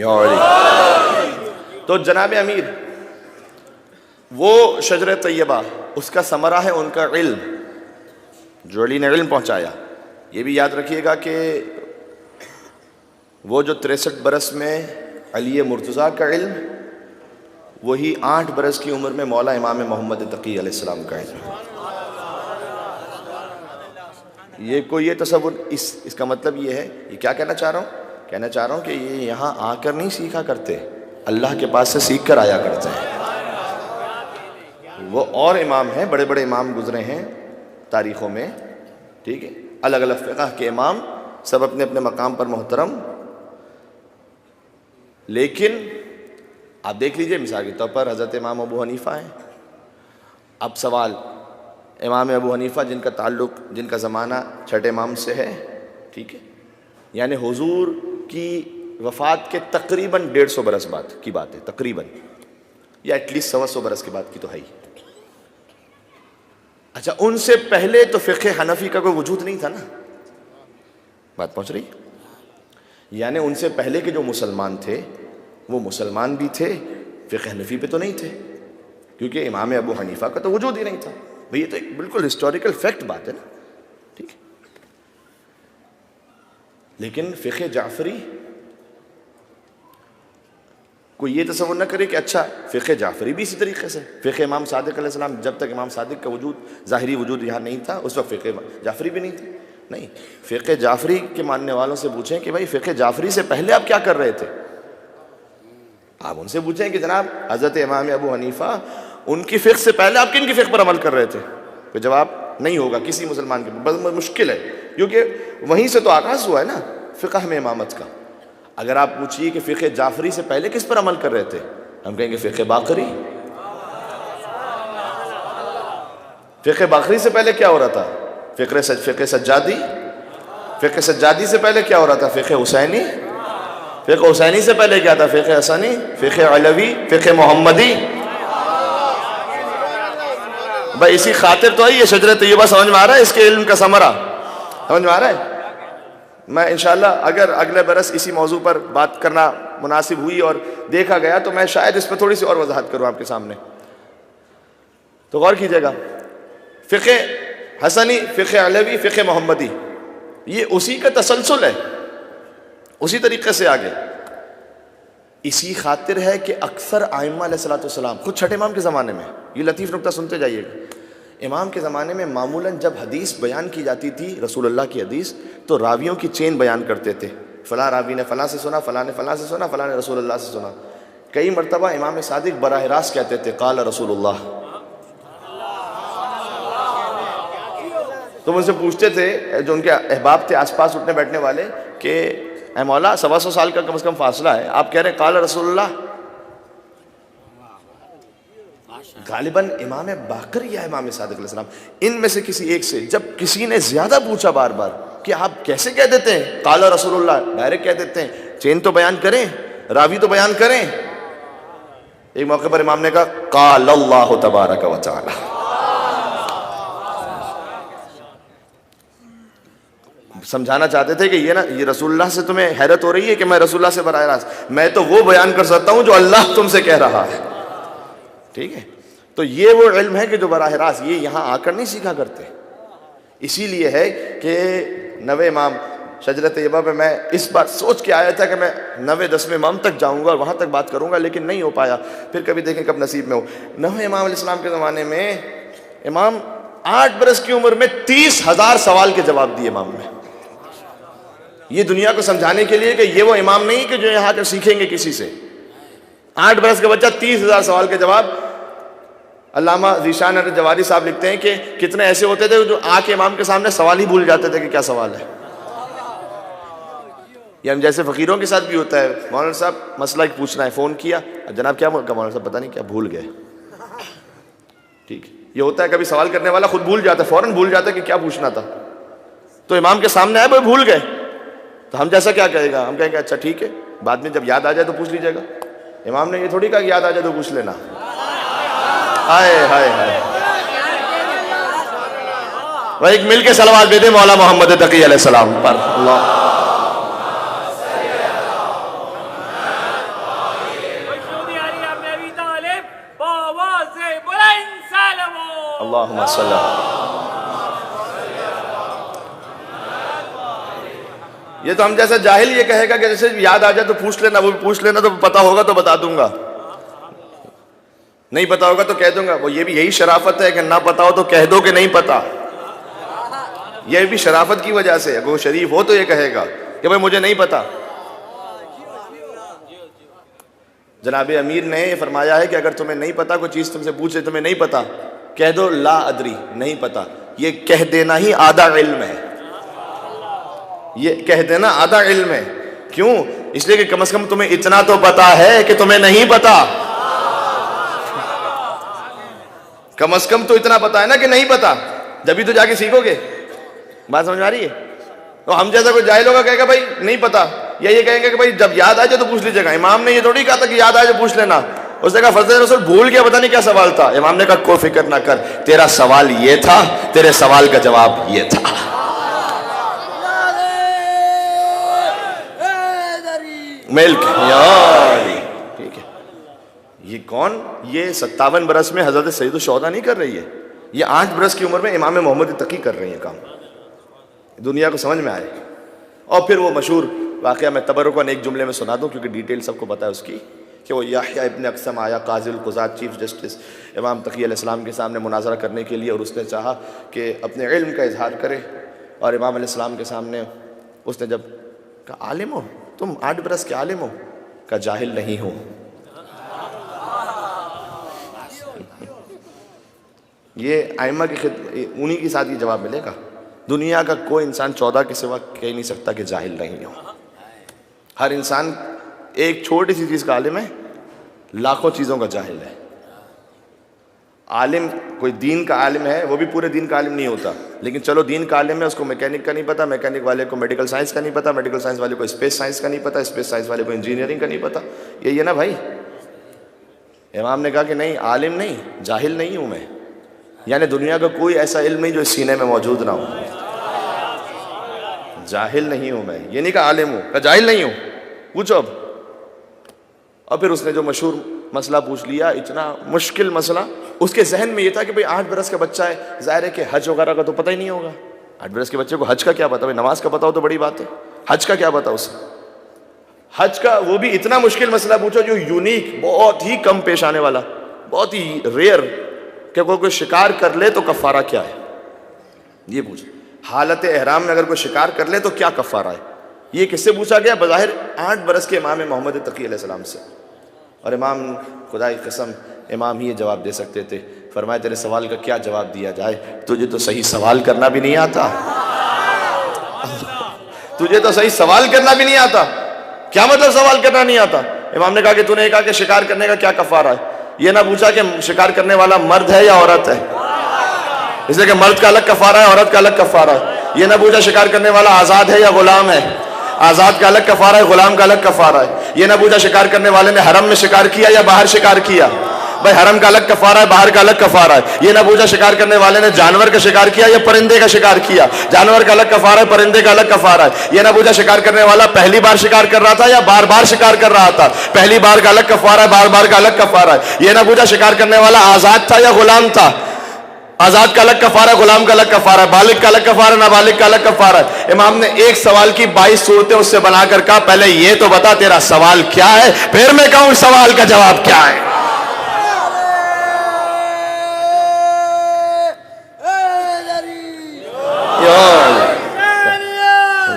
یا علی۔ تو جناب امیر، وہ شجر طیبہ، اس کا ثمرہ ہے ان کا علم، جو علی نے علم پہنچایا۔ یہ بھی یاد رکھیے گا کہ وہ جو 63 برس میں علی مرتضیٰ کا علم، وہی 8 برس کی عمر میں مولا امام محمد تقی علیہ السلام کا علم۔ یہ کوئی یہ تصور، اس کا مطلب یہ ہے، یہ کیا کہنا چاہ رہا ہوں؟ کہنا چاہ رہا ہوں کہ یہ یہاں آ کر نہیں سیکھا کرتے، اللہ کے پاس سے سیکھ کر آیا کرتے ہیں۔ وہ اور امام ہیں، بڑے بڑے امام گزرے ہیں تاریخوں میں، ٹھیک ہے، الگ الگ فقہ کے امام، سب اپنے اپنے مقام پر محترم، لیکن آپ دیکھ لیجئے مثال کے طور پر حضرت امام ابو حنیفہ ہیں۔ اب سوال، امام ابو حنیفہ جن کا تعلق، جن کا زمانہ چھٹے امام سے ہے، ٹھیک ہے، یعنی حضور کی وفات کے تقریباً 150 برس بعد کی بات ہے، تقریباً، یا ایٹ لیسٹ 125 برس کے بعد کی تو ہے ہی۔ اچھا، ان سے پہلے تو فقہ حنفی کا کوئی وجود نہیں تھا نا، بات پہنچ رہی؟ یعنی ان سے پہلے کے جو مسلمان تھے وہ مسلمان بھی تھے، فقہ حنفی پہ تو نہیں تھے، کیونکہ امام ابو حنیفہ کا تو وجود ہی نہیں تھا۔ بھئی یہ تو ایک بالکل ہسٹوریکل فیکٹ بات ہے نا، ٹھیک ہے۔ لیکن فقہ جعفری، کوئی یہ تصور نہ کرے کہ اچھا فقہ جعفری بھی اسی طریقے سے، فقہ امام صادق علیہ السلام، جب تک امام صادق کا وجود، ظاہری وجود یہاں نہیں تھا، اس وقت فقہ جعفری بھی نہیں تھی۔ نہیں، فقہ جعفری کے ماننے والوں سے پوچھیں کہ بھائی فقہ جعفری سے پہلے آپ کیا کر رہے تھے؟ آپ ان سے پوچھیں کہ جناب حضرت امام ابو حنیفہ، ان کی فقہ سے پہلے آپ کن کی فقہ پر عمل کر رہے تھے؟ تو جواب نہیں ہوگا کسی مسلمان کے، بس مشکل ہے، کیونکہ وہیں سے تو آغاز ہوا ہے نا فقہ میں امامت کا۔ اگر آپ پوچھیے کہ فقہ جعفری سے پہلے کس پر عمل کر رہے تھے، ہم کہیں گے فقہ باقری۔ فقہ باقری سے پہلے کیا ہو رہا تھا؟ فقہ سجادی۔ فقہ سجادی سے پہلے کیا ہو رہا تھا؟ فقہ حسینی۔ فقہ حسینی سے پہلے کیا تھا؟ فقہ حسنی، فقہ علوی، فقہ محمدی۔ بھائی اسی خاطر تو ہے یہ شجر طیبہ، سمجھ میں آ رہا ہے اس کے علم کا ثمرہ؟ سمجھ میں آ رہا ہے؟ میں انشاءاللہ اگر اگلے برس اسی موضوع پر بات کرنا مناسب ہوئی اور دیکھا گیا تو میں شاید اس پہ تھوڑی سی اور وضاحت کروں آپ کے سامنے، تو غور کیجئے گا۔ فقہ حسنی، فقہ علوی، فقہ محمدی، یہ اسی کا تسلسل ہے، اسی طریقے سے آگے۔ اسی خاطر ہے کہ اکثر ائمہ علیہ السلام، خود چھٹے امام کے زمانے میں، یہ لطیف نکتہ سنتے جائیے گا، امام کے زمانے میں معمولاً جب حدیث بیان کی جاتی تھی، رسول اللہ کی حدیث، تو راویوں کی چین بیان کرتے تھے، فلاں راوی نے فلاں سے سنا، فلاں نے فلاں سے سنا، فلاں نے رسول اللہ سے سنا۔ کئی مرتبہ امام صادق براہ راست کہتے تھے قال رسول اللہ۔ تو ان سے پوچھتے تھے جو ان کے احباب تھے آس پاس اٹھنے بیٹھنے والے کہ اے مولا 125 سال کا کم از کم فاصلہ ہے، آپ کہہ رہے ہیں قال رسول اللہ۔ غالباً امام باقر یا امام صادق علیہ السلام، ان میں سے کسی ایک سے جب کسی نے زیادہ پوچھا بار بار کہ آپ کیسے کہہ دیتے ہیں قال رسول اللہ، ڈائریکٹ کہہ دیتے ہیں، چین تو بیان کریں، راوی تو بیان کریں۔ ایک موقع پر امام نے کہا قال اللہ تبارک و تعالی۔ سمجھانا چاہتے تھے کہ یہ نا، یہ رسول اللہ سے تمہیں حیرت ہو رہی ہے کہ میں رسول اللہ سے براہ راست، میں تو وہ بیان کر سکتا ہوں جو اللہ تم سے کہہ رہا ہے، ٹھیک ہے۔ تو یہ وہ علم ہے کہ جو براہ راست یہ یہاں آ کر نہیں سیکھا کرتے۔ اسی لیے ہے کہ 90 امام شجرہ طیبہ پہ میں اس بار سوچ کے آیا تھا کہ میں 90-10 امام تک جاؤں گا اور وہاں تک بات کروں گا، لیکن نہیں ہو پایا، پھر کبھی دیکھیں کب نصیب میں ہو۔ 90 امام علیہ السلام کے زمانے میں امام 8 برس کی عمر میں 30,000 سوال کے جواب دیے امام نے. یہ دنیا کو سمجھانے کے لیے کہ یہ وہ امام نہیں کہ جو یہاں کے سیکھیں گے کسی سے. 8 برس کا بچہ 30,000 سوال کے جواب. علامہ ذیشان جواری صاحب لکھتے ہیں کہ کتنے ایسے ہوتے تھے جو آ کے امام کے سامنے سوال ہی بھول جاتے تھے کہ کیا سوال ہے. یہ ہم جیسے فقیروں کے ساتھ بھی ہوتا ہے, مولانا صاحب مسئلہ پوچھنا ہے, فون کیا, جناب کیا مولانا صاحب پتہ نہیں کیا بھول گئے. ٹھیک, یہ ہوتا ہے کبھی سوال کرنے والا خود بھول جاتا ہے, فوراً بھول جاتا ہے کہ کیا پوچھنا تھا. تو امام کے سامنے آئے وہ بھول گئے, تو ہم جیسا کیا کہے گا, ہم کہیں گے اچھا ٹھیک ہے بعد میں جب یاد آ جائے تو پوچھ لیجیے گا. امام نے یہ تھوڑی کہا کہ یاد آ جائے تو پوچھ لینا. ہائے ہائے ہائے. وہ ایک مل کے صلوات دے دے مولا محمد تقی علیہ السلام پر. اللہ اللہم صلی اللہ. یہ تو ہم جیسا جاہل یہ کہے گا کہ جیسے یاد آ جائے تو پوچھ لینا, وہ بھی پوچھ لینا, تو پتا ہوگا تو بتا دوں گا, نہیں پتا ہوگا تو کہہ دوں گا. وہ یہ بھی یہی شرافت ہے کہ نہ پتا ہو تو کہہ دو کہ نہیں پتا. یہ بھی شرافت کی وجہ سے, اگر وہ شریف ہو تو یہ کہے گا کہ بھائی مجھے نہیں پتا. جناب امیر نے یہ فرمایا ہے کہ اگر تمہیں نہیں پتا, کوئی چیز تم سے پوچھے تمہیں نہیں پتا, کہہ دو لا ادری, نہیں پتا. یہ کہہ دینا ہی آدھا علم ہے. یہ کہہ دینا آدھا علم ہے. کیوں؟ اس لیے کہ کم از کم تمہیں اتنا تو پتا ہے کہ تمہیں نہیں پتا. کم از کم تو اتنا پتا ہے نا کہ نہیں پتا, جبھی تو جا کے سیکھو گے. بات سمجھ آ رہی ہے؟ تو ہم جیسا کوئی جاہل ہوگا کہے گا بھائی نہیں پتا, یا یہ کہیں گے کہ بھائی جب یاد آ جائے تو پوچھ لیجیے گا. امام نے یہ تھوڑی کہا تھا کہ یاد آ جائے پوچھ لینا. اس نے کہا فضل رسول بھول گیا, پتہ نہیں کیا سوال تھا. امام نے کہا کوئی فکر نہ کر, تیرا سوال یہ تھا, تیرے سوال کا جواب یہ تھا. ملک ٹھیک ہے. یہ کون؟ یہ 57 برس میں حضرت سید الشہداء نہیں کر رہی ہے, یہ 8 برس کی عمر میں امام محمد تقی کر رہی ہیں کام. دنیا کو سمجھ میں آئے. اور پھر وہ مشہور واقعہ میں تبرکاً ایک جملے میں سنا دوں کیونکہ ڈیٹیل سب کو پتہ ہے اس کی, کہ وہ یحییٰ ابن اقسم آیا قاضی القضات چیف جسٹس امام تقی علیہ السلام کے سامنے مناظرہ کرنے کے لیے, اور اس نے چاہا کہ اپنے علم کا اظہار کرے. اور امام علیہ السلام کے سامنے اس نے جب کہا عالم ہو تم, 8 برس کے عالم ہو, کہا جاہل نہیں ہوں. یہ ائمہ کی انہی کے ساتھ یہ جواب ملے گا. دنیا کا کوئی انسان 14 کے سوا کہہ نہیں سکتا کہ جاہل نہیں ہو. ہر انسان ایک چھوٹی سی چیز کا عالم ہے, لاکھوں چیزوں کا جاہل ہے. عالم کوئی دین کا عالم ہے, وہ بھی پورے دین کا عالم نہیں ہوتا, لیکن چلو دین کا عالم ہے, اس کو میکینک کا نہیں پتا, میکینک والے کو میڈیکل سائنس کا نہیں پتا, میڈیکل سائنس والے کو اسپیس سائنس کا نہیں پتا, اسپیس سائنس والے کو انجینئرنگ کا نہیں پتا. یہ نا بھائی. امام نے کہا کہ نہیں, عالم نہیں, جاہل نہیں ہوں میں. یعنی دنیا کا کوئی ایسا علم نہیں جو اس سینے میں موجود نہ ہو. جاہل نہیں ہوں میں, یہ نہیں کہا عالم ہوں, کہا جاہل نہیں ہوں. پوچھو اب. اور پھر اس نے جو مشہور مسئلہ پوچھ لیا, اتنا مشکل مسئلہ. اس کے ذہن میں یہ تھا کہ بھئی 8 برس کا بچہ ہے, ظاہر ہے کہ حج وغیرہ کا تو پتہ ہی نہیں ہوگا. 8 برس کے بچے کو حج کا کیا پتا؟ بھئی نماز کا پتا ہو تو بڑی بات ہے, حج کا کیا پتا اسے؟ حج کا وہ بھی اتنا مشکل مسئلہ پوچھو جو یونیک, بہت ہی کم پیش آنے والا, بہت ہی ریئر, کہ کوئی شکار کر لے تو کفارہ کیا ہے, یہ پوچھو. حالت احرام میں اگر کوئی شکار کر لے تو کیا کفارہ ہے, یہ کس سے پوچھا گیا؟ بظاہر 8 برس کے امام محمد تقی علیہ السلام سے. اور امام, خدا کی قسم, امام ہی یہ جواب دے سکتے تھے. فرمایا تیرے سوال کا کیا جواب دیا جائے, تجھے تو صحیح سوال کرنا بھی نہیں آتا. تجھے تو صحیح سوال کرنا بھی نہیں آتا. کیا مطلب سوال کرنا نہیں آتا؟ امام نے کہا کہ تو نے کہا کہ شکار کرنے کا کیا کفارہ ہے, یہ نہ پوچھا کہ شکار کرنے والا مرد ہے یا عورت ہے, اس لیے کہ مرد کا الگ کفارہ ہے, عورت کا الگ کفارہ ہے. یہ نہ پوچھا شکار کرنے والا آزاد ہے یا غلام ہے, آزاد کا الگ کفارہ ہے, غلام کا الگ کفارہ ہے. یہ نہ پوچھا شکار کرنے والے نے حرم میں شکار کیا یا باہر شکار کیا, بھائی حرم کا الگ کفارہ ہے, باہر کا الگ کفارہ ہے. یہ نہ پوچھا شکار کرنے والے نے جانور کا شکار کیا یا پرندے کا شکار کیا, جانور کا الگ کفارہ ہے, پرندے کا الگ کفارہ ہے. یہ نہ پوچھا شکار کرنے والا پہلی بار شکار کر رہا تھا یا بار بار شکار کر رہا تھا, پہلی بار کا الگ کفارہ ہے, بار بار کا الگ کفارہ ہے. یہ نہ پوچھا شکار کرنے والا آزاد تھا یا غلام تھا, آزاد کا الگ کفارہ ہے, غلام کا الگ کفارہ ہے, بالغ کا الگ کفارہ ہے, نابالغ کا الگ کفارہ ہے. امام نے ایک سوال کی 22 صورتیں اس سے بنا کر کہا پہلے یہ تو بتا تیرا سوال کیا ہے, پھر میں کہوں سوال کا جواب کیا ہے.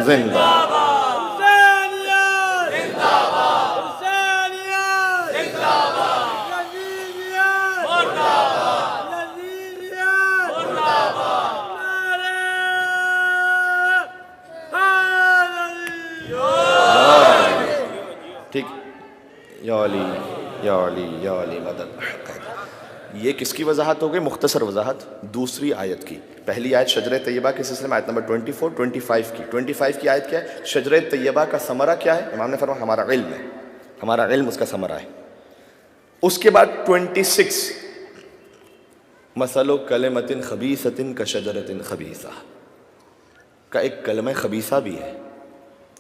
زندہ ٹھیک. یا علی یا علی یا علی مدد. یہ کس کی وضاحت ہو گئی؟ مختصر وضاحت دوسری آیت کی. پہلی آیت شجرہ طیبہ کے سلسلے میں آیت نمبر 24 25 کی. 25 کی آیت کیا ہے؟ شجرہ طیبہ کا ثمرہ کیا ہے؟ امام نے فرمایا ہمارا علم ہے، ہمارا علم اس کا ثمرہ ہے. اس کے بعد 26 مثل کلمۃ خبیثۃ کشجرۃ خبیثہ کا ایک کلمہ خبیثہ بھی ہے،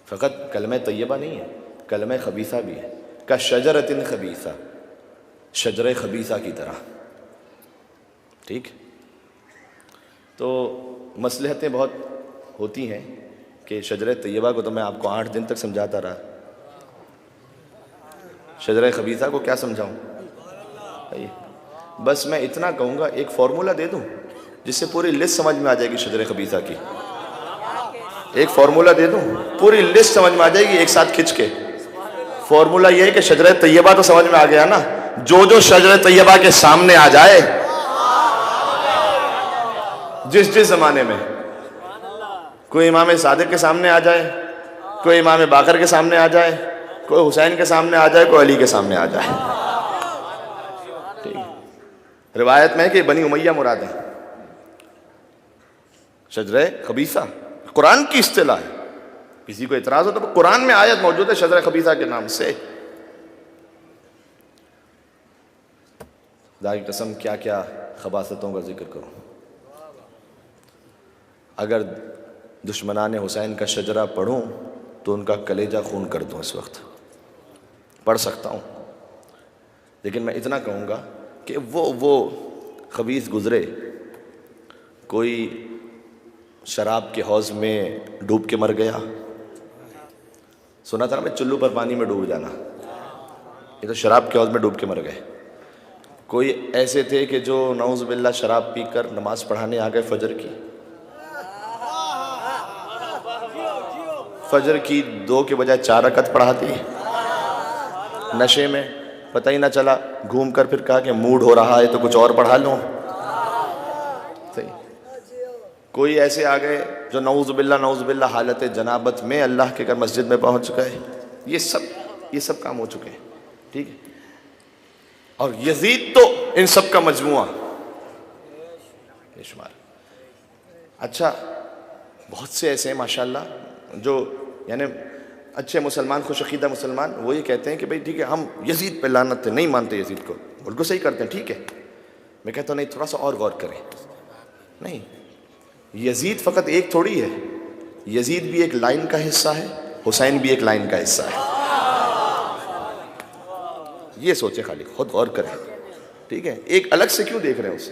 فقط کلمہ طیبہ نہیں ہے، کلمہ خبیثہ بھی ہے. کشجرۃ خبیثہ، شجرہ خبیثہ کی طرح. ٹھیک. تو مصلحتیں بہت ہوتی ہیں کہ شجرہ طیبہ کو تو میں آپ کو 8 دن تک سمجھاتا رہا، شجرہ خبیثہ کو کیا سمجھاؤں؟ بس میں اتنا کہوں گا، ایک فارمولہ دے دوں جس سے پوری لسٹ سمجھ میں آ جائے گی شجرہ خبیثہ کی. ایک فارمولہ دے دوں، پوری لسٹ سمجھ میں آ جائے گی ایک ساتھ کھنچ کے. فارمولہ یہ ہے کہ شجرہ طیبہ تو سمجھ میں آ گیا نا، جو شجرہ طیبہ کے سامنے آ جائے جس زمانے میں، کوئی امام صادق کے سامنے آ جائے، کوئی امام باقر کے سامنے آ جائے، کوئی حسین کے سامنے آ جائے، کوئی علی کے سامنے آ جائے. روایت میں ہے کہ بنی امیہ مراد ہے. شجرہ خبیثہ قرآن کی اصطلاح ہے. کسی کو اعتراض ہو تو قرآن میں آیت موجود ہے شجرہ خبیثہ کے نام سے. خدا کی قسم کیا کیا خباثتوں کا ذکر کروں. اگر دشمنان حسین کا شجرہ پڑھوں تو ان کا کلیجہ خون کر دوں. اس وقت پڑھ سکتا ہوں، لیکن میں اتنا کہوں گا کہ وہ خبیث گزرے. کوئی شراب کے حوض میں ڈوب کے مر گیا، سنا تھا نا میں چلو پر پانی میں ڈوب جانا، یہ تو شراب کے حوض میں ڈوب کے مر گئے. کوئی ایسے تھے کہ جو نعوذ باللہ شراب پی کر نماز پڑھانے آ گئے فجر کی 2 کے بجائے 4 رکعت پڑھا دی. نشے میں پتہ ہی نہ چلا، گھوم کر پھر کہا کہ موڈ ہو رہا ہے تو کچھ اور پڑھا لوں. کوئی ایسے آ گئے جو نعوذ باللہ حالت جنابت میں اللہ کے گھر مسجد میں پہنچ گئے. یہ سب کام ہو چکے ہیں. ٹھیک ہے. اور یزید تو ان سب کا مجموعہ شمار. اچھا بہت سے ایسے ہیں ماشاءاللہ جو یعنی اچھے مسلمان، خوش عقیدہ مسلمان، وہ یہ کہتے ہیں کہ بھئی ٹھیک ہے ہم یزید پہ لعنت ہے، نہیں مانتے یزید کو، بالکل صحیح کرتے ہیں. ٹھیک ہے. میں کہتا ہوں نہیں، تھوڑا سا اور غور کریں. نہیں، یزید فقط ایک تھوڑی ہے، یزید بھی ایک لائن کا حصہ ہے، حسین بھی ایک لائن کا حصہ ہے. یہ سوچیں، خالی خود غور کریں. ٹھیک ہے. ایک الگ سے کیوں دیکھ رہے ہیں اسے؟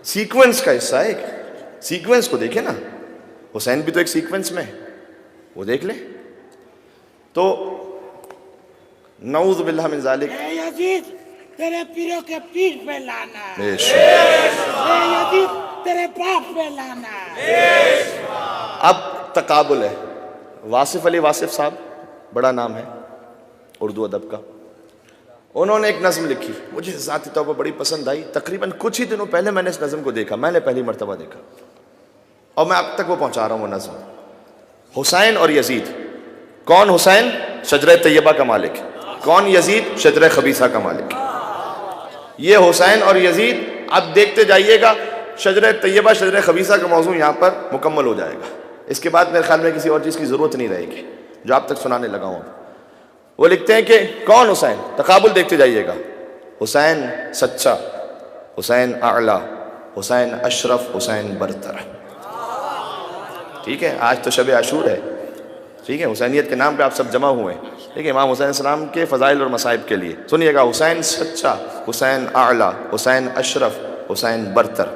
سیکوینس کا حصہ ہے. ایک سیکوینس کو دیکھیں نا، حسین بھی تو ایک سیکوینس میں ہے، وہ دیکھ لیں. تو نعوذ باللہ من ذالک. اے یزید تیرے پیروں کے پیر پہ لانا، اے یزید تیرے باپ پہ لانا. اب تقابل ہے. واصف علی واصف صاحب، بڑا نام ہے اردو ادب کا، انہوں نے ایک نظم لکھی، مجھے ذاتی طور پر بڑی پسند آئی. تقریباً کچھ ہی دنوں پہلے میں نے اس نظم کو دیکھا، میں نے پہلی مرتبہ دیکھا، اور میں اب تک وہ پہنچا رہا ہوں. وہ نظم حسین اور یزید. کون حسین؟ شجرہ طیبہ کا مالک. کون یزید؟ شجرہ خبیثہ کا مالک. یہ حسین اور یزید. اب دیکھتے جائیے گا، شجرہ طیبہ شجرہ خبیثہ کا موضوع یہاں پر مکمل ہو جائے گا. اس کے بعد میرے خیال میں کسی اور چیز کی ضرورت نہیں رہے گی جو آپ تک سنانے لگا ہوں. وہ لکھتے ہیں کہ کون حسین؟ تقابل دیکھتے جائیے گا. حسین سچا، حسین اعلیٰ، حسین اشرف، حسین برتر. ٹھیک ہے. آج تو شب عاشور ہے. ٹھیک ہے. حسینیت کے نام پہ آپ سب جمع ہوئے ہیں. ٹھیک ہے. امام حسین السلام کے فضائل اور مصائب کے لیے سنیے گا. حسین سچا، حسین اعلیٰ، حسین اشرف، حسین برتر.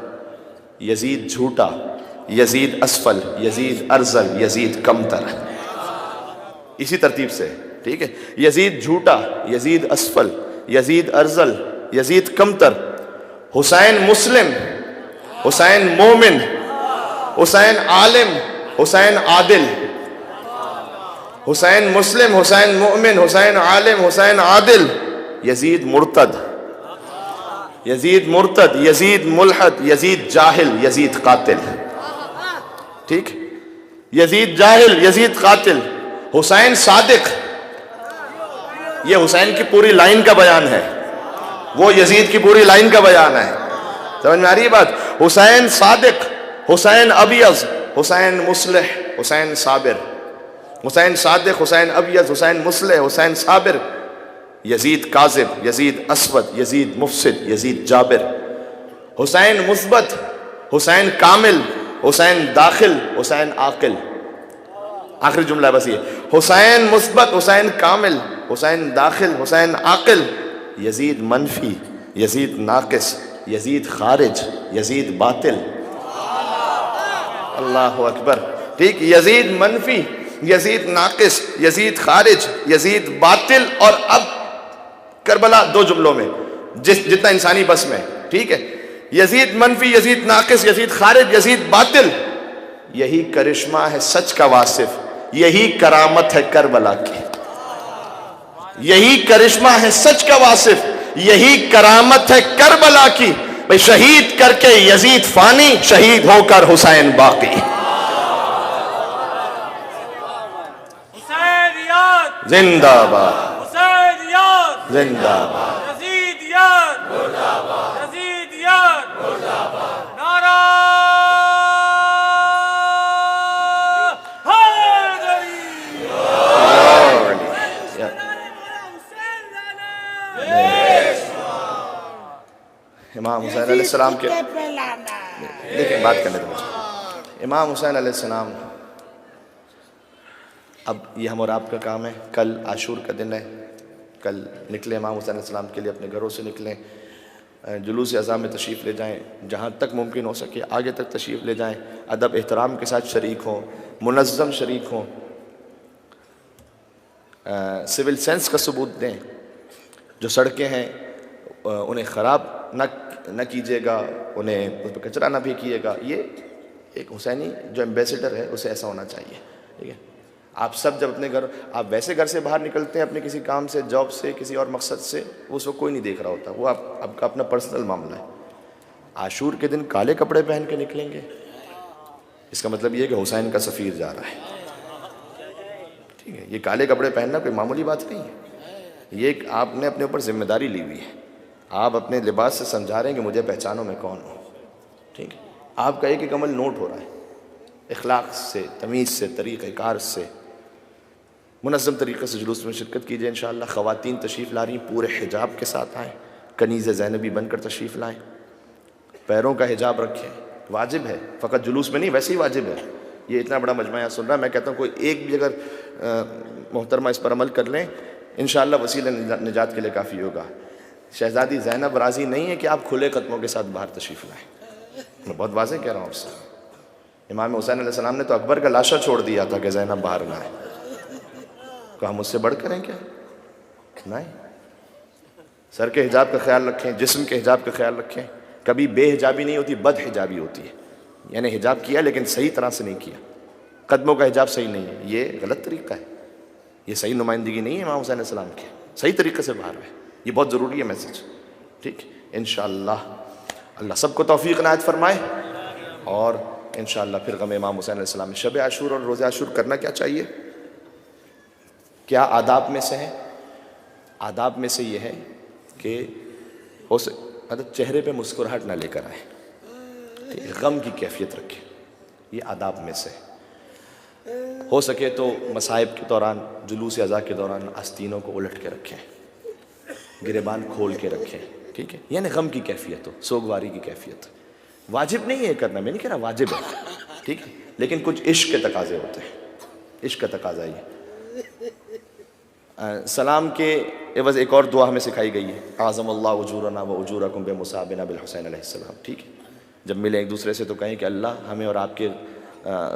یزید جھوٹا، یزید اسفل، یزید ارذل، یزید کمتر. اسی ترتیب سے. ٹھیک ہے. یزید جھوٹا، یزید اسفل، یزید ارذل، یزید کمتر. حسین مسلم، حسین مومن، حسین عالم، حسین عادل. حسین مسلم، حسین مؤمن، حسین عالم، حسین عادل، یزید مرتد، یزید مرتد، یزید ملحد، یزید جاہل، یزید قاتل. ٹھیک، یزید جاہل، یزید قاتل. حسین صادق، یہ حسین کی پوری لائن کا بیان ہے، وہ یزید کی پوری لائن کا بیان ہے. سمجھ میں آ رہی ہے بات؟ حسین صادق، حسین ابیض، حسین مصلح، حسین صابر. حسین صادق، حسین ابیض، حسین مصلح، حسین صابر. یزید کاذب، یزید اسود، یزید مفسد، یزید جابر. حسین مثبت، حسین کامل، حسین داخل، حسین عاقل. آخری جملہ بس یہ، حسین مثبت، حسین کامل، حسین داخل، حسین عاقل. یزید منفی، یزید ناقص، یزید خارج، یزید باطل. اللہ اکبر. ٹھیک، یزید منفی، یزید ناقص، یزید خارج، یزید باطل. اور اب کربلا دو جملوں میں، جتنا انسانی بس میں. ٹھیک ہے، یزید منفی، یزید ناقص، یزید خارج، یزید باطل. یہی کرشمہ ہے سچ کا واصف، یہی کرامت ہے کربلا کی. یہی کرشمہ ہے سچ کا واصف، یہی کرامت ہے کربلا کی. بھئی شہید کر کے یزید فانی، شہید ہو کر حسین باقی. حسینیت زندہ باد، حسینیت زندہ باد. یزیدیت یزیدیت نعرہ حیدری. امام حسین علیہ السلام کے پہ لانا ہے. دیکھیں بات کرنے دیں مجھے. امام حسین علیہ السلام، اب یہ ہم اور آپ کا کام ہے. کل عاشور کا دن ہے، کل نکلیں امام حسین علیہ السلام کے لیے، اپنے گھروں سے نکلیں، جلوس اعزام میں تشریف لے جائیں، جہاں تک ممکن ہو سکے آگے تک تشریف لے جائیں. ادب احترام کے ساتھ شریک ہوں، منظم شریک ہوں، سول سینس کا ثبوت دیں. جو سڑکیں ہیں انہیں خراب نہ کیجیے گا، انہیں اس پہ کچرا نہ پھینکیے گا. یہ ایک حسینی جو ایمبیسیڈر ہے اسے ایسا ہونا چاہیے. ٹھیک ہے، آپ سب جب اپنے گھر، آپ ویسے گھر سے باہر نکلتے ہیں اپنے کسی کام سے، جاب سے، کسی اور مقصد سے، اس وقت کوئی نہیں دیکھ رہا ہوتا، وہ آپ کا اپنا پرسنل معاملہ ہے. عاشور کے دن کالے کپڑے پہن کے نکلیں گے، اس کا مطلب یہ ہے کہ حسین کا سفیر جا رہا ہے. ٹھیک ہے، یہ کالے کپڑے پہننا کوئی معمولی بات نہیں ہے. یہ ایک آپ نے اپنے اوپر ذمہ داری لی ہوئی ہے. آپ اپنے لباس سے سمجھا رہے ہیں کہ مجھے پہچانو میں کون ہوں. ٹھیک ہے، آپ کا ایک ایک عمل نوٹ ہو رہا ہے. اخلاق سے، تمیز سے، طریقہ کار سے، منظم طریقے سے جلوس میں شرکت کیجئے. انشاءاللہ خواتین تشریف لا رہی ہیں، پورے حجاب کے ساتھ آئیں، کنیز زینبی بن کر تشریف لائیں، پیروں کا حجاب رکھیں. واجب ہے، فقط جلوس میں نہیں، ویسے ہی واجب ہے. یہ اتنا بڑا مجمع یہاں سن رہا ہے، میں کہتا ہوں کوئی ایک بھی اگر محترمہ اس پر عمل کر لیں، انشاءاللہ وسیلہ نجات کے لیے کافی ہوگا. شہزادی زینب راضی نہیں ہے کہ آپ کھلے قدموں کے ساتھ باہر تشریف لائیں. میں بہت واضح کہہ رہا ہوں آپ سے. امام حسین علیہ السلام نے تو اکبر کا لاشا چھوڑ دیا تھا کہ زینب باہر نہ آئے. کہ ہم اس سے بڑھ کر ہیں کیا؟ نہیں. سر کے حجاب کا خیال رکھیں، جسم کے حجاب کا خیال رکھیں. کبھی بے حجابی نہیں ہوتی، بد حجابی ہوتی ہے. یعنی حجاب کیا لیکن صحیح طرح سے نہیں کیا، قدموں کا حجاب صحیح نہیں ہے، یہ غلط طریقہ ہے. یہ صحیح نمائندگی نہیں ہے امام حسین علیہ السلام کی. صحیح طریقے سے باہر ہے، یہ بہت ضروری ہے میسج. ٹھیک، انشاءاللہ اللہ سب کو توفیق عنایت فرمائے. اور انشاءاللہ پھر غم امام حسین علیہ السلام. شب عاشور اور روزہ عاشور کرنا کیا چاہیے؟ کیا آداب میں سے ہے؟ آداب میں سے یہ ہے کہ مطلب چہرے پہ مسکراہٹ نہ لے کر آئیں، غم کی کیفیت رکھیں. یہ آداب میں سے. ہو سکے تو مصائب کے دوران، جلوس اعزاء کے دوران آستینوں کو الٹ کے رکھیں، گریبان کھول کے رکھیں. ٹھیک ہے، یعنی غم کی کیفیت ہو، سوگواری کی کیفیت. واجب نہیں ہے کرنا، میں نہیں کہہ رہا واجب ہے، ٹھیک ہے، لیکن کچھ عشق کے تقاضے ہوتے ہیں. عشق کا تقاضا یہ. سلام کے عوض ایک اور دعا ہمیں سکھائی گئی ہے، اعظم اللہ اجورنا و اجورکم بمصابنا بالحسین علیہ السلام. ٹھیک ہے، جب ملیں ایک دوسرے سے تو کہیں کہ اللہ ہمیں اور آپ کے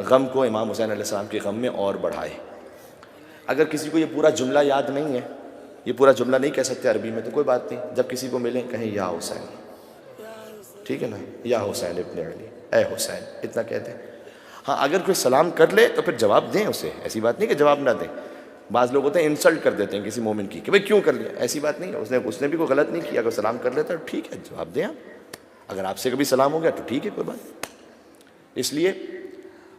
غم کو امام حسین علیہ السلام کے غم میں اور بڑھائے. اگر کسی کو یہ پورا جملہ یاد نہیں ہے، یہ پورا جملہ نہیں کہہ سکتے عربی میں، تو کوئی بات نہیں، جب کسی کو ملیں کہیں یا حسین. ٹھیک ہے نا، یا حسین ابن علی، اے حسین، اتنا کہتے ہیں. ہاں اگر کوئی سلام کر لے تو پھر جواب دیں اسے، ایسی بات نہیں کہ جواب نہ دیں. بعض لوگ ہوتے ہیں انسلٹ کر دیتے ہیں کسی مومن کی کہ بھئی کیوں کر لیا. ایسی بات نہیں ہے, اس نے بھی کوئی غلط نہیں کیا. اگر سلام کر لیتا ہے ٹھیک ہے, جواب دیں آپ. اگر آپ سے کبھی سلام ہو گیا تو ٹھیک ہے, کوئی بات. اس لیے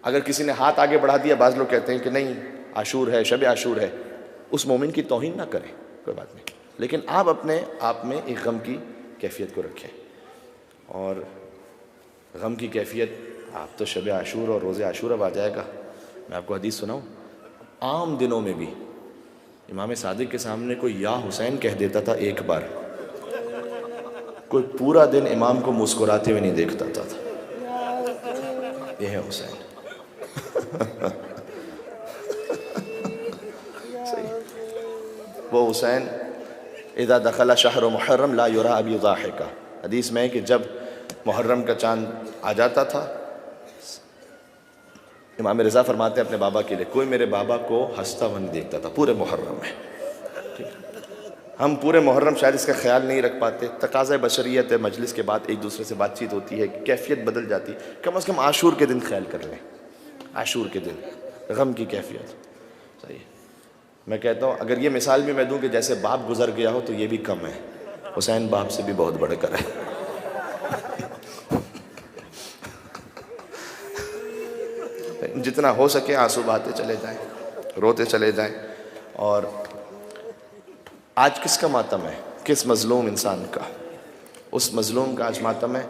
اگر کسی نے ہاتھ آگے بڑھا دیا, بعض لوگ کہتے ہیں کہ نہیں عاشور ہے, شب عاشور ہے, اس مومن کی توہین نہ کریں, کوئی بات نہیں. لیکن آپ اپنے آپ میں ایک غم کی کیفیت کو رکھیں. اور غم کی کیفیت, آپ تو شب عاشور اور روز عاشور اب آ جائے گا. میں آپ کو حدیث سناؤں, عام دنوں میں بھی امام صادق کے سامنے کوئی یا حسین کہہ دیتا تھا ایک بار, کوئی پورا دن امام کو مسکراتے ہوئے نہیں دیکھتا تھا. یہ ہے حسین. وہ حسین اذا دخل شہر محرم لا یرا ابی ضاحکا, حدیث میں ہے کہ جب محرم کا چاند آ جاتا تھا, امام رضا فرماتے ہیں اپنے بابا کے لیے, کوئی میرے بابا کو ہنستا ہوا نہیں دیکھتا تھا پورے محرم میں. ہم پورے محرم شاید اس کا خیال نہیں رکھ پاتے. تقاضۂ بشریت ہے, مجلس کے بعد ایک دوسرے سے بات چیت ہوتی ہے, کیفیت بدل جاتی. کم از کم عاشور کے دن خیال کر لیں, عاشور کے دن غم کی کیفیت. صحیح ہے. میں کہتا ہوں اگر یہ مثال بھی میں دوں کہ جیسے باپ گزر گیا ہو تو یہ بھی کم ہے. حسین باپ سے بھی بہت بڑھ کر ہے. جتنا ہو سکے آنسو بہاتے چلے جائیں, روتے چلے جائیں. اور آج کس کا ماتم ہے؟ کس مظلوم انسان کا؟ اس مظلوم کا آج ماتم ہے.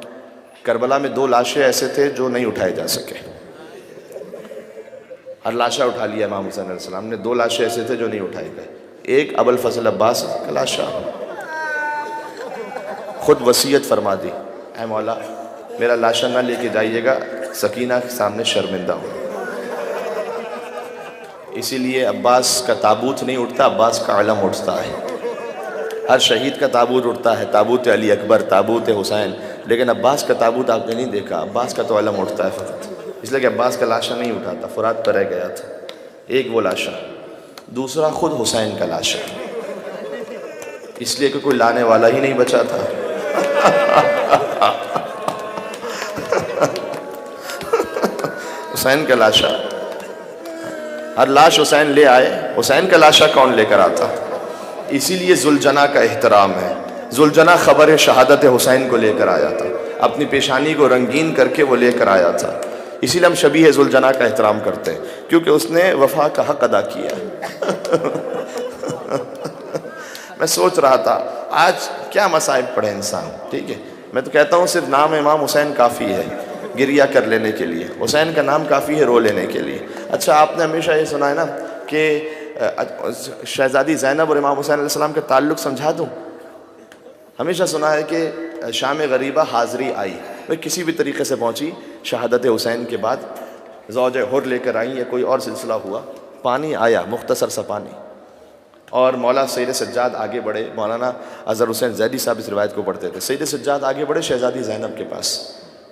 کربلا میں 2 لاشیں ایسے تھے جو نہیں اٹھائے جا سکے. ہر لاشا اٹھا لیا امام حسین علیہ السلام نے, 2 لاشیں ایسے تھے جو نہیں اٹھائے گئے. ایک ابو الفضل عباس کا لاشا, خود وصیت فرما دی, اے مولا میرا لاشا نہ لے کے جائیے گا, سکینہ کے سامنے شرمندہ ہو. اسی لیے عباس کا تابوت نہیں اٹھتا, عباس کا علم اٹھتا ہے. ہر شہید کا تابوت اٹھتا ہے, تابوت علی اکبر, تابوت حسین, لیکن عباس کا تابوت آپ نے نہیں دیکھا. عباس کا تو علم اٹھتا ہے فقط, اس لیے کہ عباس کا لاشا نہیں اٹھا تھا, فرات پر رہ گیا تھا. ایک وہ لاشا, دوسرا خود حسین کا لاشا, اس لیے کہ کوئی لانے والا ہی نہیں بچا تھا. حسین کا لاشا, ہر لاش حسین لے آئے, حسین کا لاشا کون لے کر آتا؟ اسی لیے ذوالجناح کا احترام ہے. ذوالجناح خبر شہادت حسین کو لے کر آیا تھا, اپنی پیشانی کو رنگین کر کے وہ لے کر آیا تھا. اسی لیے ہم شبیہ ذوالجناح کا احترام کرتے ہیں, کیونکہ اس نے وفا کا حق ادا کیا. میں سوچ رہا تھا آج کیا مصائب پڑھے انسان. ٹھیک ہے, میں تو کہتا ہوں صرف نام امام حسین کافی ہے گریہ کر لینے کے لیے, حسین کا نام کافی ہے رو لینے کے لیے. اچھا آپ نے ہمیشہ یہ سنا ہے نا کہ شہزادی زینب اور امام حسین علیہ السلام کا تعلق سمجھا دوں. ہمیشہ سنا ہے کہ شام غریبہ حاضری آئی, وہ کسی بھی طریقے سے پہنچی, شہادت حسین کے بعد زوج حر لے کر آئیں یا کوئی اور سلسلہ ہوا, پانی آیا, مختصر سا پانی, اور مولا سید سجاد آگے بڑھے. مولانا اظہر حسین زیدی صاحب اس روایت کو پڑھتے تھے. سید سجاد آگے بڑھے شہزادی زینب کے پاس.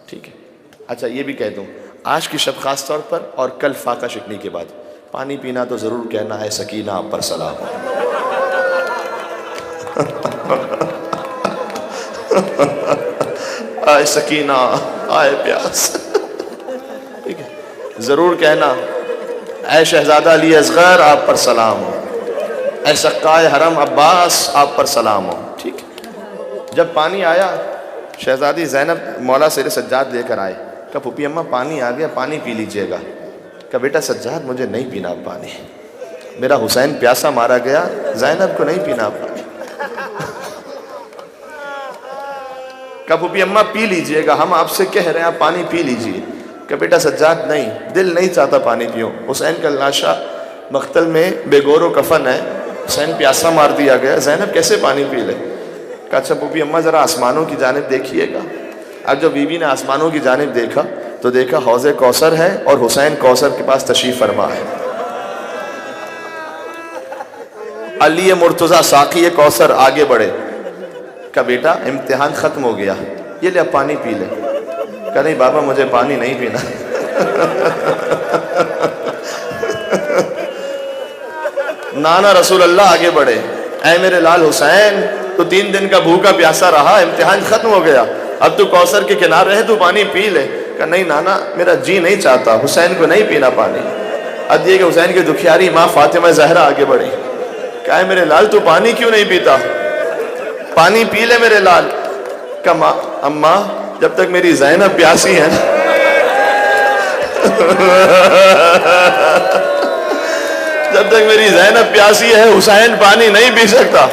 ٹھیک ہے, اچھا یہ بھی کہہ دوں آج کی شب خاص طور پر اور کل فاقہ شکنی کے بعد پانی پینا تو ضرور کہنا ہے, سکینہ آپ پر سلام. آئے سکینہ, آئے پیاس. ٹھیک ہے, ضرور کہنا اے شہزادہ علی اصغر آپ پر سلام ہو, اے سقائے حرم عباس آپ پر سلام ہو. ٹھیک ہے, جب پانی آیا شہزادی زینب مولا سید سجاد لے کر آئے. کہا پھوپھی اماں پانی آ گیا, پانی پی لیجئے گا. کہا بیٹا سجاد مجھے نہیں پینا پانی, میرا حسین پیاسا مارا گیا, زینب کو نہیں پینا پانی. کہا پھوپھی اماں پی لیجئے گا, ہم آپ سے کہہ رہے ہیں آپ پانی پی لیجئے. کہا بیٹا سجاد نہیں, دل نہیں چاہتا پانی پیوں. حسین کا لاشا مقتل میں بے گور و کفن ہے, حسین پیاسا مار دیا گیا, زینب کیسے پانی پی لے. کہا اچھا پھوپھی اماں ذرا آسمانوں کی جانب دیکھیے گا. اب جب بیوی نے آسمانوں کی جانب دیکھا تو دیکھا حوض کوثر ہے اور حسین کوثر کے پاس تشریف فرما ہے. علی مرتضیٰ ساقی کوثر آگے بڑھے. کہا بیٹا امتحان ختم ہو گیا, یہ لے اب پانی پی لے. کہا نہیں بابا مجھے پانی نہیں پینا. نانا رسول اللہ آگے بڑھے, اے میرے لال حسین تو 3 دن کا بھوکا پیاسا رہا, امتحان ختم ہو گیا, اب تو کوثر کے کنارے ہے, تو پانی پی لے. کہا نہیں نانا میرا جی نہیں چاہتا, حسین کو نہیں پینا پانی. ادیے کے حسین کی دکھیاری ماں فاطمہ زہرا آگے بڑھی، کہا میرے لال تو پانی کیوں نہیں پیتا، پانی پی لے میرے لال. کہا اماں جب تک میری زینب پیاسی ہے نا جب تک میری زینب پیاسی ہے حسین پانی نہیں پی سکتا.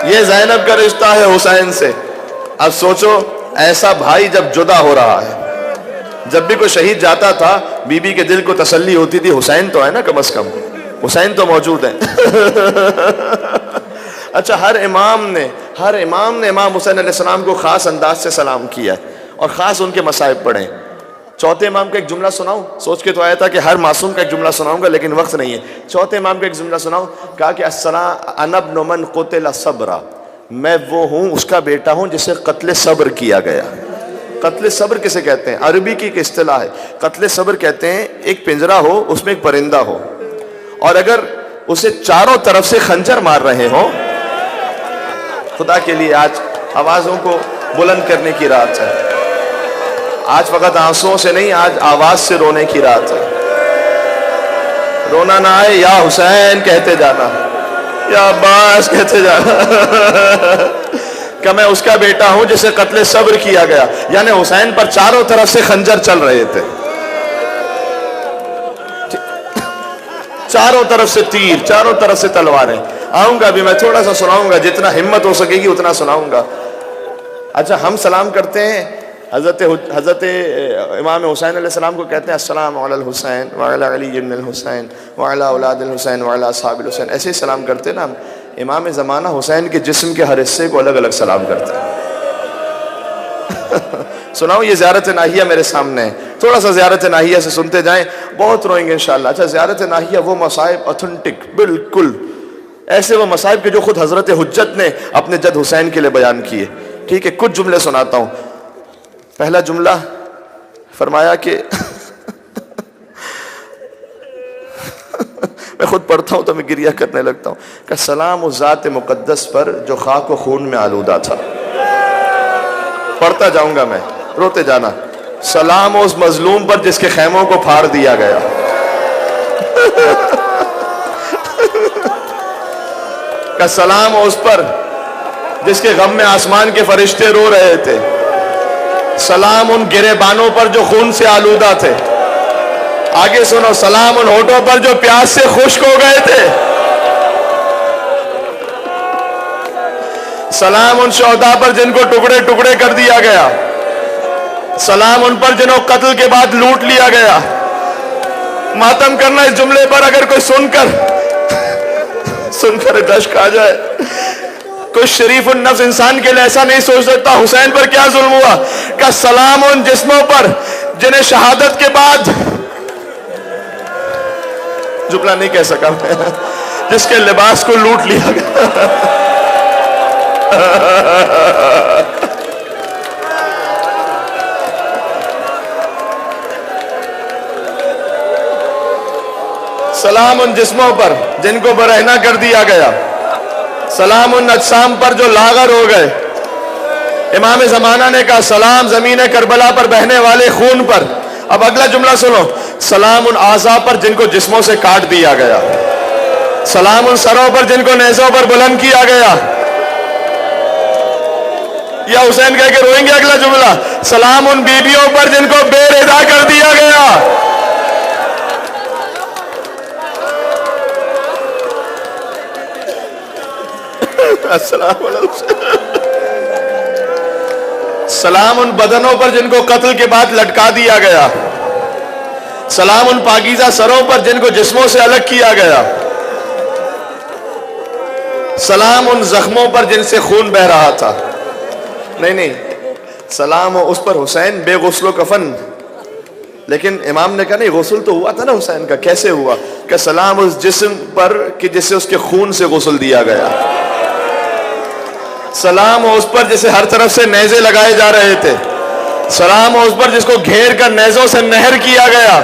یہ زینب کا رشتہ ہے حسین سے. اب سوچو ایسا بھائی جب جدا ہو رہا ہے، جب بھی کوئی شہید جاتا تھا بی بی کے دل کو تسلی ہوتی تھی حسین تو ہے نا، کم از کم حسین تو موجود ہیں. اچھا ہر امام نے امام حسین علیہ السلام کو خاص انداز سے سلام کیا اور خاص ان کے مصائب پڑھیں. چوتھے امام کا ایک جملہ سناؤں؟ سوچ کے تو آیا تھا کہ ہر معصوم کا ایک جملہ سناؤں گا لیکن وقت نہیں ہے. چوتھے امام کا ایک جملہ سناؤں. کہا کہ انا ابن من قتل صبرا، میں وہ ہوں اس کا بیٹا ہوں جسے قتل صبر کیا گیا. قتل صبر کسے کہتے ہیں؟ عربی کی ایک اصطلاح ہے. قتل صبر کہتے ہیں ایک پنجرا ہو، اس میں ایک پرندہ ہو، اور اگر اسے چاروں طرف سے خنجر مار رہے ہوں. خدا کے لیے آج آوازوں کو بلند کرنے کی رات ہے. آج فقط آنسوؤں سے نہیں، آج آواز سے رونے کی رات ہے. رونا نہ آئے، یا حسین کہتے جانا، یا عباس کہتے جانا کہ میں اس کا بیٹا ہوں جسے قتل صبر کیا گیا. یعنی حسین پر چاروں طرف سے خنجر چل رہے تھے، چاروں طرف سے تیر، چاروں طرف سے تلواریں. آؤں گا ابھی میں تھوڑا سا سناؤں گا، جتنا ہمت ہو سکے گی اتنا سناؤں گا. اچھا ہم سلام کرتے ہیں حضرت امام حسین علیہ السلام کو کہتے ہیں السلام علی الحسین وعلی علی بن الحسین وعلی اولاد الحسین وعلی اصحاب الحسین. ایسے ہی سلام کرتے ہیں نا ہم. امام زمانہ حسین کے جسم کے ہر حصے کو الگ الگ سلام کرتے ہیں. سناؤں؟ یہ زیارت ناہیہ میرے سامنے ہے، تھوڑا سا زیارت ناہیہ سے سنتے جائیں، بہت روئیں گے انشاءاللہ. اچھا زیارت ناہیہ وہ مصائب اتھنٹک، بالکل ایسے وہ مصائب کے جو خود حضرت حجت نے اپنے جد حسین کے لیے بیان کیے. ٹھیک ہے، کچھ جملے سناتا ہوں. پہلا جملہ فرمایا کہ میں خود پڑھتا ہوں تو میں گریہ کرنے لگتا ہوں کہ سلام اس ذات مقدس پر جو خاک و خون میں آلودہ تھا. پڑھتا جاؤں گا میں، روتے جانا. سلام اس مظلوم پر جس کے خیموں کو پھاڑ دیا گیا. کہ سلام اس پر جس کے غم میں آسمان کے فرشتے رو رہے تھے. سلام ان گریبانوں پر جو خون سے آلودہ تھے. آگے سنو، سلام ان ہونٹوں پر جو پیاس سے خشک ہو گئے تھے. سلام ان شہداء پر جن کو ٹکڑے ٹکڑے کر دیا گیا. سلام ان پر جنہوں قتل کے بعد لوٹ لیا گیا. ماتم کرنا اس جملے پر اگر کوئی سن کر دشک آ جائے. کوئی شریف النفس انسان کے لیے ایسا نہیں سوچ سکتا حسین پر کیا ظلم ہوا. کہ سلام ان جسموں پر جنہیں شہادت کے بعد، جملہ نہیں کہہ سکا میں، جس کے لباس کو لوٹ لیا گیا. سلام ان جسموں پر جن کو برہنہ کر دیا گیا. سلام ان اجسام پر جو لاغر ہو گئے. امام زمانہ نے کہا سلام زمین کربلا پر بہنے والے خون پر. اب اگلا جملہ سنو، سلام ان اعضاء پر جن کو جسموں سے کاٹ دیا گیا. سلام ان سروں پر جن کو نیزوں پر بلند کیا گیا. یا حسین کہہ کے روئیں گے. اگلا جملہ، سلام ان بیویوں پر جن کو بے ردا کر دیا گیا. السلام علیکم. سلام ان بدنوں پر جن کو قتل کے بعد لٹکا دیا گیا. سلام ان پاکیزہ سروں پر جن کو جسموں سے الگ کیا گیا. سلام ان زخموں پر جن سے خون بہ رہا تھا. نہیں، سلام اس پر حسین بے غسل و کفن. لیکن امام نے کہا نہیں، غسل تو ہوا تھا نا حسین کا. کیسے ہوا؟ کہ سلام اس جسم پر کہ جسے اس کے خون سے غسل دیا گیا. سلام اس پر جسے ہر طرف سے نیزے لگائے جا رہے تھے. سلام اس پر جس کو گھیر کر نیزوں سے نہر کیا گیا.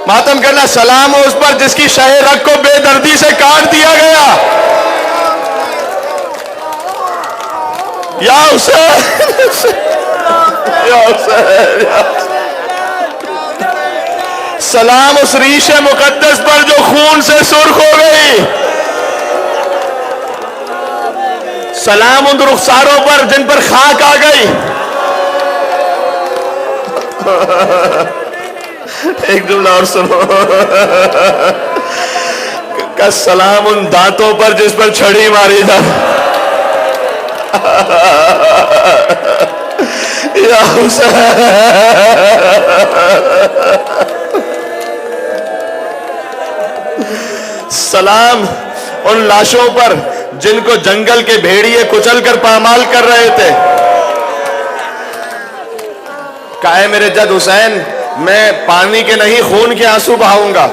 ماتم کرنا. سلام اس پر جس کی شہ رگ کو بے دردی سے کاٹ دیا گیا. یا حسین، یا حسین، یا حسین. سلام اس ریش مقدس پر جو خون سے سرخ ہو گئی، سلام ان رخساروں پر جن پر خاک آ گئی، ایک جملہ اور سنو، کا سلام ان دانتوں پر جس پر چھڑی ماری جا، یا حسین، سلام ان لاشوں پر جن کو جنگل کے بھیڑیے کچل کر پامال کر رہے تھے، کہا ہے میرے جد حسین میں پانی کے نہیں خون کے آنسو بہاؤں گا۔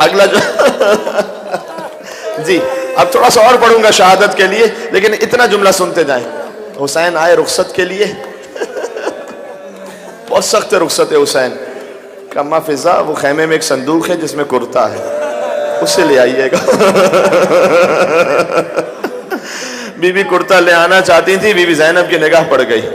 اگلا جو جی اب تھوڑا سا اور پڑھوں گا شہادت کے لیے، لیکن اتنا جملہ سنتے جائیں۔ حسین آئے رخصت کے لیے، بہت سخت رخصت ہے حسین کا، اما فضا وہ خیمے میں ایک صندوق ہے جس میں کرتا ہے، اسے لے آئیے گا۔ بی بی کرتا لے آنا چاہتی تھی، بی بی زینب کی نگاہ پڑ گئی،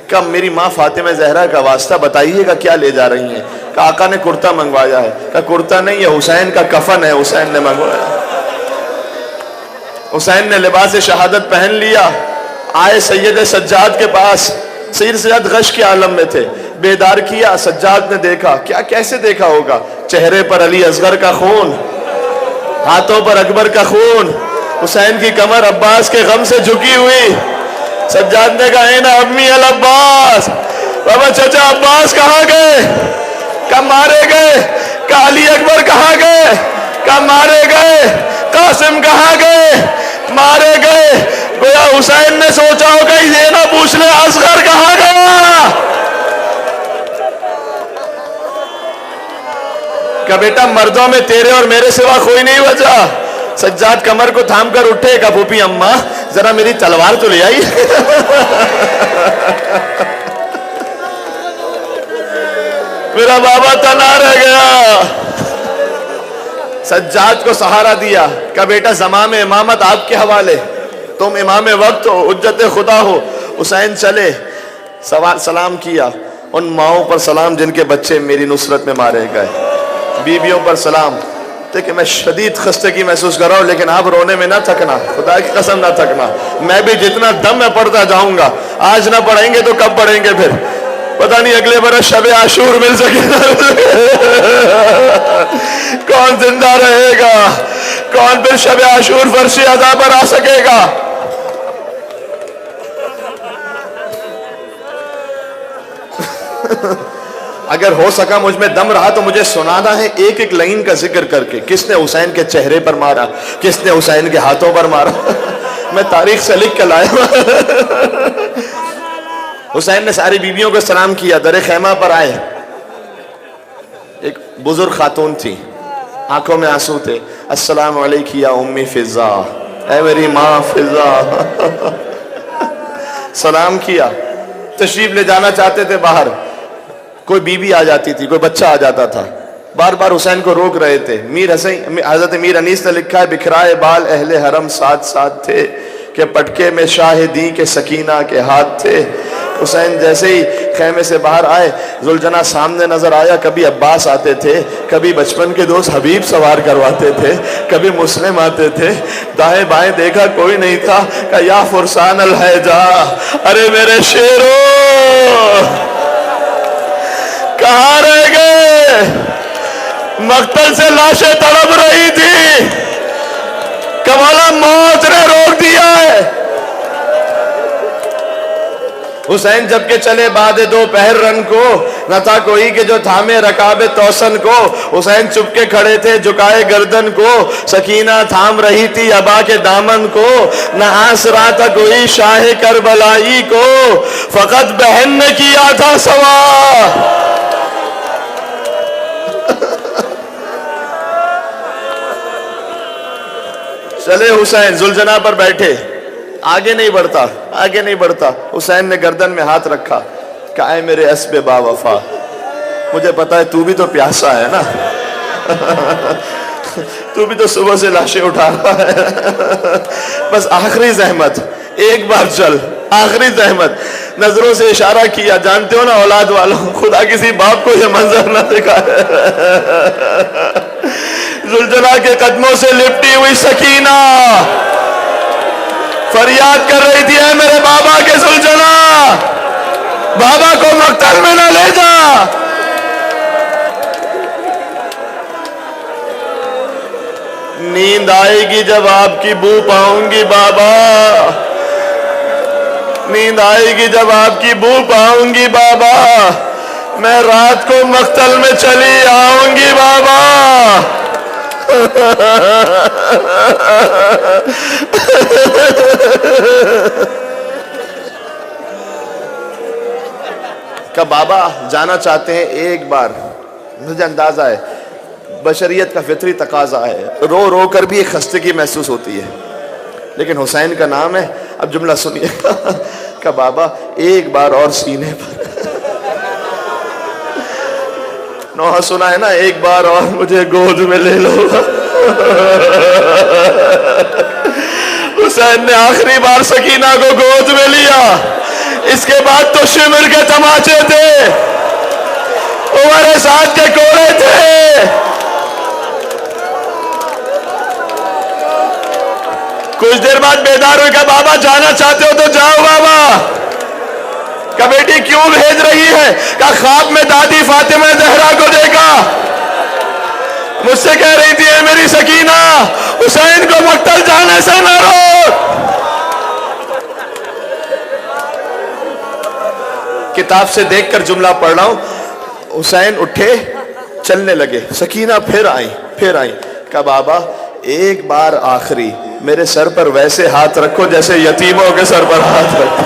کہا میری ماں فاطمہ زہرا کا واسطہ بتائیے گا کیا لے جا رہی ہیں؟ کہا آقا نے کرتا منگوایا ہے۔ کہا کرتا نہیں، یہ حسین کا کفن ہے، حسین نے منگوایا۔ حسین نے لباس شہادت پہن لیا، آئے سید سجاد کے پاس، سید سجاد غش کے عالم میں تھے، بیدار کیا، سجاد نے دیکھا، کیا کیسے دیکھا ہوگا؟ چہرے پر علی اصغر کا خون، ہاتھوں پر اکبر کا خون، حسین کی کمر عباس کے غم سے جھکی ہوئی۔ سجاد نے کہا اینا امی العباس، بابا چچا عباس کہاں گئے؟ کہا مارے گئے۔ کہا علی اکبر کہاں گئے؟ کہا مارے گئے۔ قاسم کہاں گئے؟ مارے گئے۔ گویا حسین نے سوچا ہوگا یہ نہ پوچھ لے اصغر کہاں گیا؟ کہا بیٹا مردوں میں تیرے اور میرے سوا کوئی نہیں بچا۔ سجاد کمر کو تھام کر اٹھے، کہا پھوپھی اماں ذرا میری تلوار تو لے آئی۔ میرا بابا تنہا رہ گیا۔ سجاد کو سہارا دیا، کہا بیٹا زمام امامت آپ کے حوالے، تم امام وقت ہو، حجت خدا ہو۔ حسین چلے، سلام کیا، ان ماؤں پر سلام جن کے بچے میری نصرت میں مارے گئے، بیویوں پر سلام۔ دیکھیں میں شدید خستگی محسوس کر رہا ہوں، لیکن آپ رونے میں نہ تھکنا، خدا کی قسم نہ تھکنا۔ میں بھی جتنا دم میں پڑھتا جاؤں گا، آج نہ پڑھیں گے تو کب پڑھیں گے پھر؟ پتہ نہیں اگلے برس شب عاشور مل سکے کون زندہ رہے گا، کون پھر شب عاشور فرش عزا پر آ سکے گا؟ اگر ہو سکا مجھ میں دم رہا تو مجھے سنانا ہے ایک ایک لائن کا ذکر کر کے، کس نے حسین کے چہرے پر مارا، کس نے حسین کے ہاتھوں پر مارا۔ میں تاریخ سے لکھ کے لایا۔ حسین نے ساری بیویوں کو سلام کیا، در خیمہ پر آئے، ایک بزرگ خاتون تھی، آنکھوں میں آنسو تھے۔ السلام علیکم یا امی فضا، اے میری ماں فضا۔ سلام کیا، تشریف لے جانا چاہتے تھے باہر، کوئی بیوی آ جاتی تھی، کوئی بچہ آ جاتا تھا، بار بار حسین کو روک رہے تھے۔ حضرت میر انیس نے لکھا ہے بکھرائے بال اہل حرم ساتھ ساتھ تھے کہ پٹکے میں شاہدی کے سکینہ کے ہاتھ تھے۔ حسین جیسے ہی خیمے سے باہر آئے، ذوالجناح سامنے نظر آیا، کبھی عباس آتے تھے، کبھی بچپن کے دوست حبیب سوار کرواتے تھے، کبھی مسلم آتے تھے، دائیں بائیں دیکھا کوئی نہیں تھا، کہا یا فرسان الحیجا، ارے میرے شیرو کہاں رہ گئے؟ مقتل سے لاشیں تڑپ رہی تھی، کمالا موت نے روک دیا ہے۔ حسین جب کہ چلے بعد دوپہر رن کو، نہ تھا کوئی کہ جو تھامے رکاب توسن کو۔ حسین چپ کے کھڑے تھے جھکائے گردن کو، سکینہ تھام رہی تھی ابا کے دامن کو، نہ آس رہا تھا کوئی شاہ کربلائی کو، فقط بہن نے کیا تھا سوا۔ چلے حسین ذوالجناح پر بیٹھے، آگے نہیں بڑھتا، آگے نہیں بڑھتا۔ حسین نے گردن میں ہاتھ رکھا، کہا اے میرے اسب با وفا، مجھے پتا ہے تو بھی تو پیاسا ہے نا، تو بھی تو صبح سے لاشیں اٹھا رہا ہے، بس آخری زحمت، ایک بار چل، آخری زحمت۔ نظروں سے اشارہ کیا. جانتے ہو نا اولاد والوں, خدا کسی باپ کو یہ منظر نہ دکھائے. زلزلہ کے قدموں سے لپٹی ہوئی سکینہ فریاد کر رہی تھی, اے میرے بابا کے زلجنا, بابا کو مقتل میں نہ لے جا. نیند آئے گی جب آپ کی بو پاؤں گی بابا, نیند آئے گی جب آپ کی بو پاؤں گی بابا, میں رات کو مقتل میں چلی آؤں گی بابا. کہ بابا جانا چاہتے ہیں ایک بار, مجھے اندازہ ہے بشریت کا فطری تقاضا ہے, رو رو کر بھی ایک خستگی محسوس ہوتی ہے, لیکن حسین کا نام ہے. اب جملہ سنیے کہ بابا ایک بار اور سینے پر نوحہ سنا ہے نا, ایک بار اور مجھے گود میں لے لو. حسین نے آخری بار سکینہ کو گود میں لیا, اس کے بعد تو شمر کے تماچے تھے, عمر سعد کے کوڑے تھے. کچھ دیر بعد بیدار ہوئی کہ بابا جانا چاہتے ہو تو جاؤ بابا. کہ بیٹی کیوں بھیج رہی ہے؟ کہ خواب میں دادی فاطمہ زہرا کو دیکھا, مجھ سے کہہ رہی تھی اے میری سکینہ, حسین کو مقتل جانے سے نہ روک. کتاب سے دیکھ کر جملہ پڑھ رہا ہوں. حسین اٹھے چلنے لگے, سکینہ پھر آئیں. کہ بابا ایک بار آخری میرے سر پر ویسے ہاتھ رکھو جیسے یتیموں کے سر پر ہاتھ رکھو.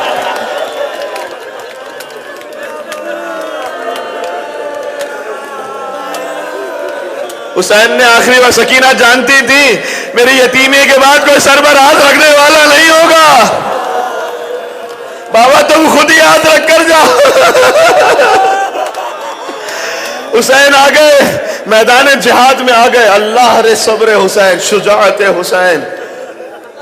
حسین نے آخری بار, سکینہ جانتی تھی میری یتیمی کے بعد کوئی سر پر ہاتھ رکھنے والا نہیں ہوگا, بابا تم خود ہی ہاتھ رکھ کر جاؤ. حسین آ گئے, میدان جہاد میں آ گئے. اللہ رے صبر حسین, شجاعت حسین.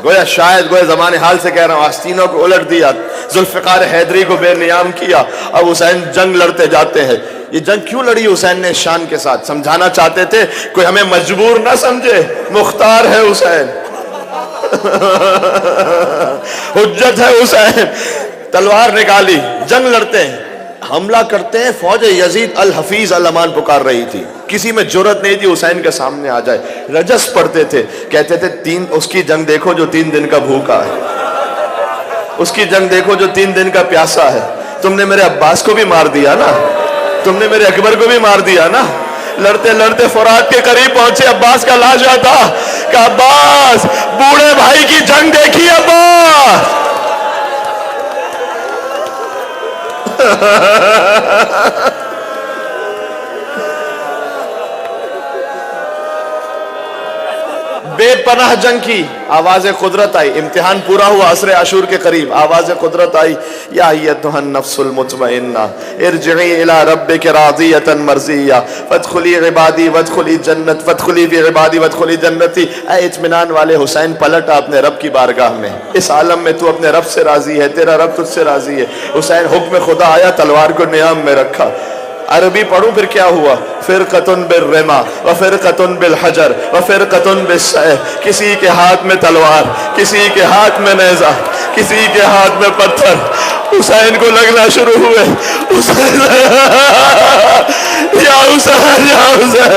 گویا زمان حال سے کہہ رہا ہوں, آستینوں کو الٹ دیا, ذوالفقار حیدری کو بے نیام کیا. اب حسین جنگ لڑتے جاتے ہیں. یہ جنگ کیوں لڑی حسین نے شان کے ساتھ؟ سمجھانا چاہتے تھے کوئی ہمیں مجبور نہ سمجھے, مختار ہے حسین, حجت ہے حسین. تلوار نکالی, جنگ لڑتے ہیں, حملہ کرتے ہیں. فوج یزید الحفیظ الامان پکار رہی تھی, کسی میں جرت نہیں تھی حسین کے سامنے آ جائے. رجس پڑھتے تھے, کہتے تھے اس کی جنگ دیکھو جو 3 دن کا بھوکا ہے, اس کی جنگ دیکھو جو 3 دن کا پیاسا ہے. تم نے میرے عباس کو بھی مار دیا نا, تم نے میرے اکبر کو بھی مار دیا نا. لڑتے لڑتے فرات کے قریب پہنچے, عباس کا لاش آتا. کہ عباس, بوڑھے بھائی کی جنگ دیکھی عباس. بے پناہ جنگ کی. آواز قدرت آئی, امتحان پورا ہوا عصر عاشور کے قریب. آواز قدرت آئی, یا ایتھا النفس المطمئنہ ارجعی الی ربک راضیۃ مرضیہ فادخلی عبادی وادخلی جنت فادخلی فی عبادی وادخلی جنتی. اے اطمینان والے حسین, پلٹ اپنے رب کی بارگاہ میں. اس عالم میں تو اپنے رب سے راضی ہے, تیرا رب تجھ سے راضی ہے. حسین, حکم خدا آیا, تلوار کو نیام میں رکھا. عربی پڑھوں پھر کیا ہوا؟ فرقتن بالرما وفرقتن بالحجر وفرقتن بالسیف. کسی کے ہاتھ میں تلوار, کسی کے ہاتھ میں نیزہ, کسی کے ہاتھ میں پتھر. حسین کو لگنا شروع ہوئے, حسین یا حسین یا حسین.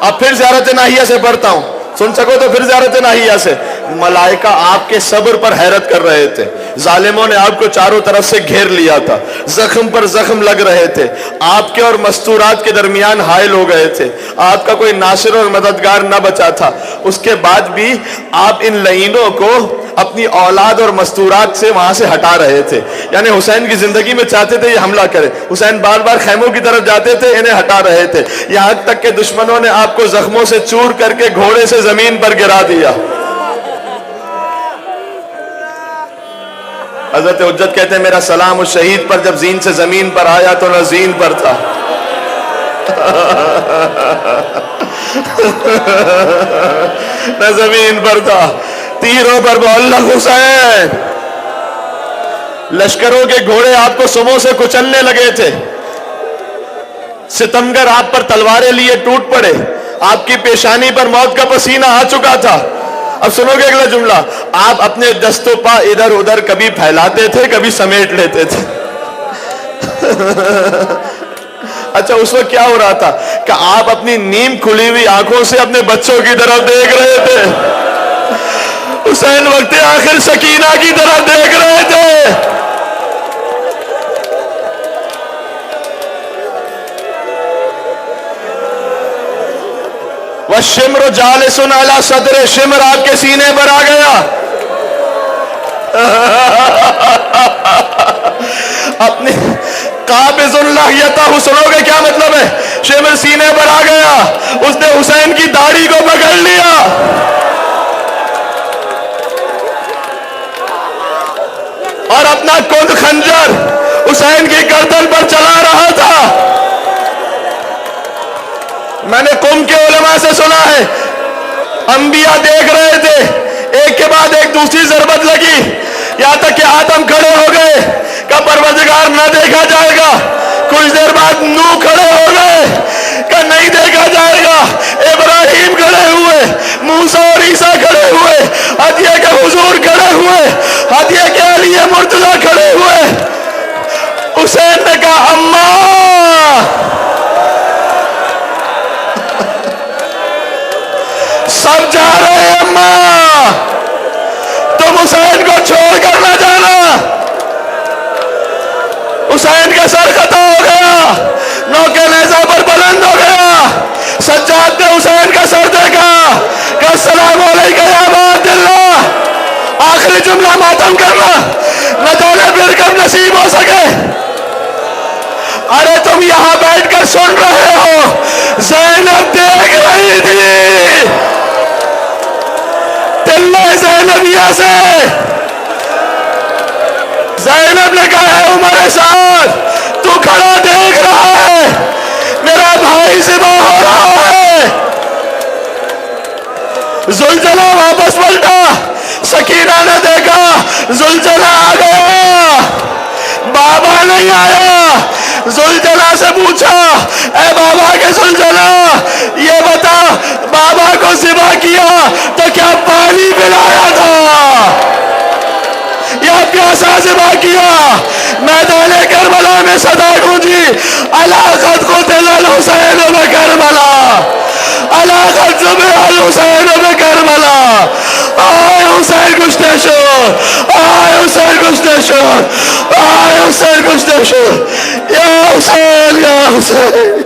اب پھر زیارت ناہیہ سے پڑھتا ہوں, سن سکو تو پھر زیارت ناہیہ سے. ملائکہ آپ کے صبر پر حیرت کر رہے تھے. ظالموں نے آپ کو چاروں طرف سے گھیر لیا تھا, زخم پر زخم لگ رہے تھے, آپ کے اور مستورات کے درمیان حائل ہو گئے تھے. آپ کا کوئی ناصر اور مددگار نہ بچا تھا. اس کے بعد بھی آپ ان لعینوں کو اپنی اولاد اور مستورات سے وہاں سے ہٹا رہے تھے. یعنی حسین کی زندگی میں چاہتے تھے یہ حملہ کرے, حسین بار بار خیموں کی طرف جاتے تھے, انہیں ہٹا رہے تھے. یہاں تک کہ دشمنوں نے آپ کو زخموں سے چور کر کے گھوڑے سے زمین پر گرا دیا. حضرت حجت کہتے ہیں میرا سلام اس شہید پر جب زین سے زمین پر آیا تو نہ زین پر تھا. نہ زمین پر تھا، تیروں پر معلق حسین۔ لشکروں کے گھوڑے آپ کو سموں سے کچلنے لگے تھے، ستمگر آپ پر تلواریں لیے ٹوٹ پڑے، آپ کی پیشانی پر موت کا پسینہ آ چکا تھا۔ اب سنو گے اگلا جملہ، آپ اپنے دست و پا ادھر ادھر کبھی پھیلاتے تھے، کبھی سمیٹ لیتے تھے۔ اچھا اس وقت کیا ہو رہا تھا کہ آپ اپنی نیم کھلی ہوئی آنکھوں سے اپنے بچوں کی طرف دیکھ رہے تھے، حسین وقت آخر سکینہ کی طرف دیکھ رہے تھے۔ وَالشِّمْرُ جَالِسٌ عَلَى صَدْرِ، شمر آپ کے سینے پر آ گیا۔ اپنے قابض لحیتہ، سنو گے کیا مطلب ہے؟ شمر سینے پر آ گیا، اس نے حسین کی داڑھی کو پکڑ لیا۔ اور اپنا کند خنجر حسین کی گردن پر چلا رہا تھا۔ میں نے قوم کے علماء سے سنا ہے، انبیاء دیکھ رہے تھے، ایک کے بعد ایک دوسری ضربت لگی، یہاں تک کہ آدم کھڑے ہو گئے کہ پروردگار نہ دیکھا جائے گا۔ کچھ دیر بعد نوح کھڑے ہو گئے کہ نہیں دیکھا جائے گا۔ ابراہیم کھڑے ہوئے، موسیٰ اور عیسیٰ کھڑے ہوئے، ہدیہ کے حضور کھڑے ہوئے، ہدیہ کے علی مرتضیٰ کھڑے ہوئے۔ حسین نے کہا اماں، سب جا رہے ہیں اماں، تم حسین کو چھوڑ کر نہ جانا۔ حسین کا سر خطا ہو گیا، نوکے نیزہ پر بلند ہو گیا۔ سجاد نے حسین کا سر دیکھا کہ السلام علیکم یا ابا عبداللہ۔ آخری جملہ ماتم کرنا، نہ جانے پھر کب نصیب ہو سکے۔ ارے تم یہاں بیٹھ کر سن رہے ہو، زینب دیکھ رہی تھی تلے زینبیہ سے۔ زینب نے کہا ہے عمر سعد، تو کھڑا دیکھ رہا ہے میرا بھائی ذبح ہو رہا ہے۔ زلزلہ واپس پلٹا، سکینہ نے دیکھا زلزلہ آ گیا، بابا نہیں آیا۔ زلزلہ سے پوچھا اے بابا کے زلزلہ، یہ بتا بابا کو ذبح کیا تو کیا پانی پلایا تھا یا پیاسا ذبح کیا؟ میدان کربلا میں صدا گونجی، الا قد قتل الحسین بکربلا، الا قد ذبح الحسین بکربلا۔ آئے حسین کشتے شد، آئے حسین کشتے شد، آئے حسین کشتے شد، یا حسین یا حسین۔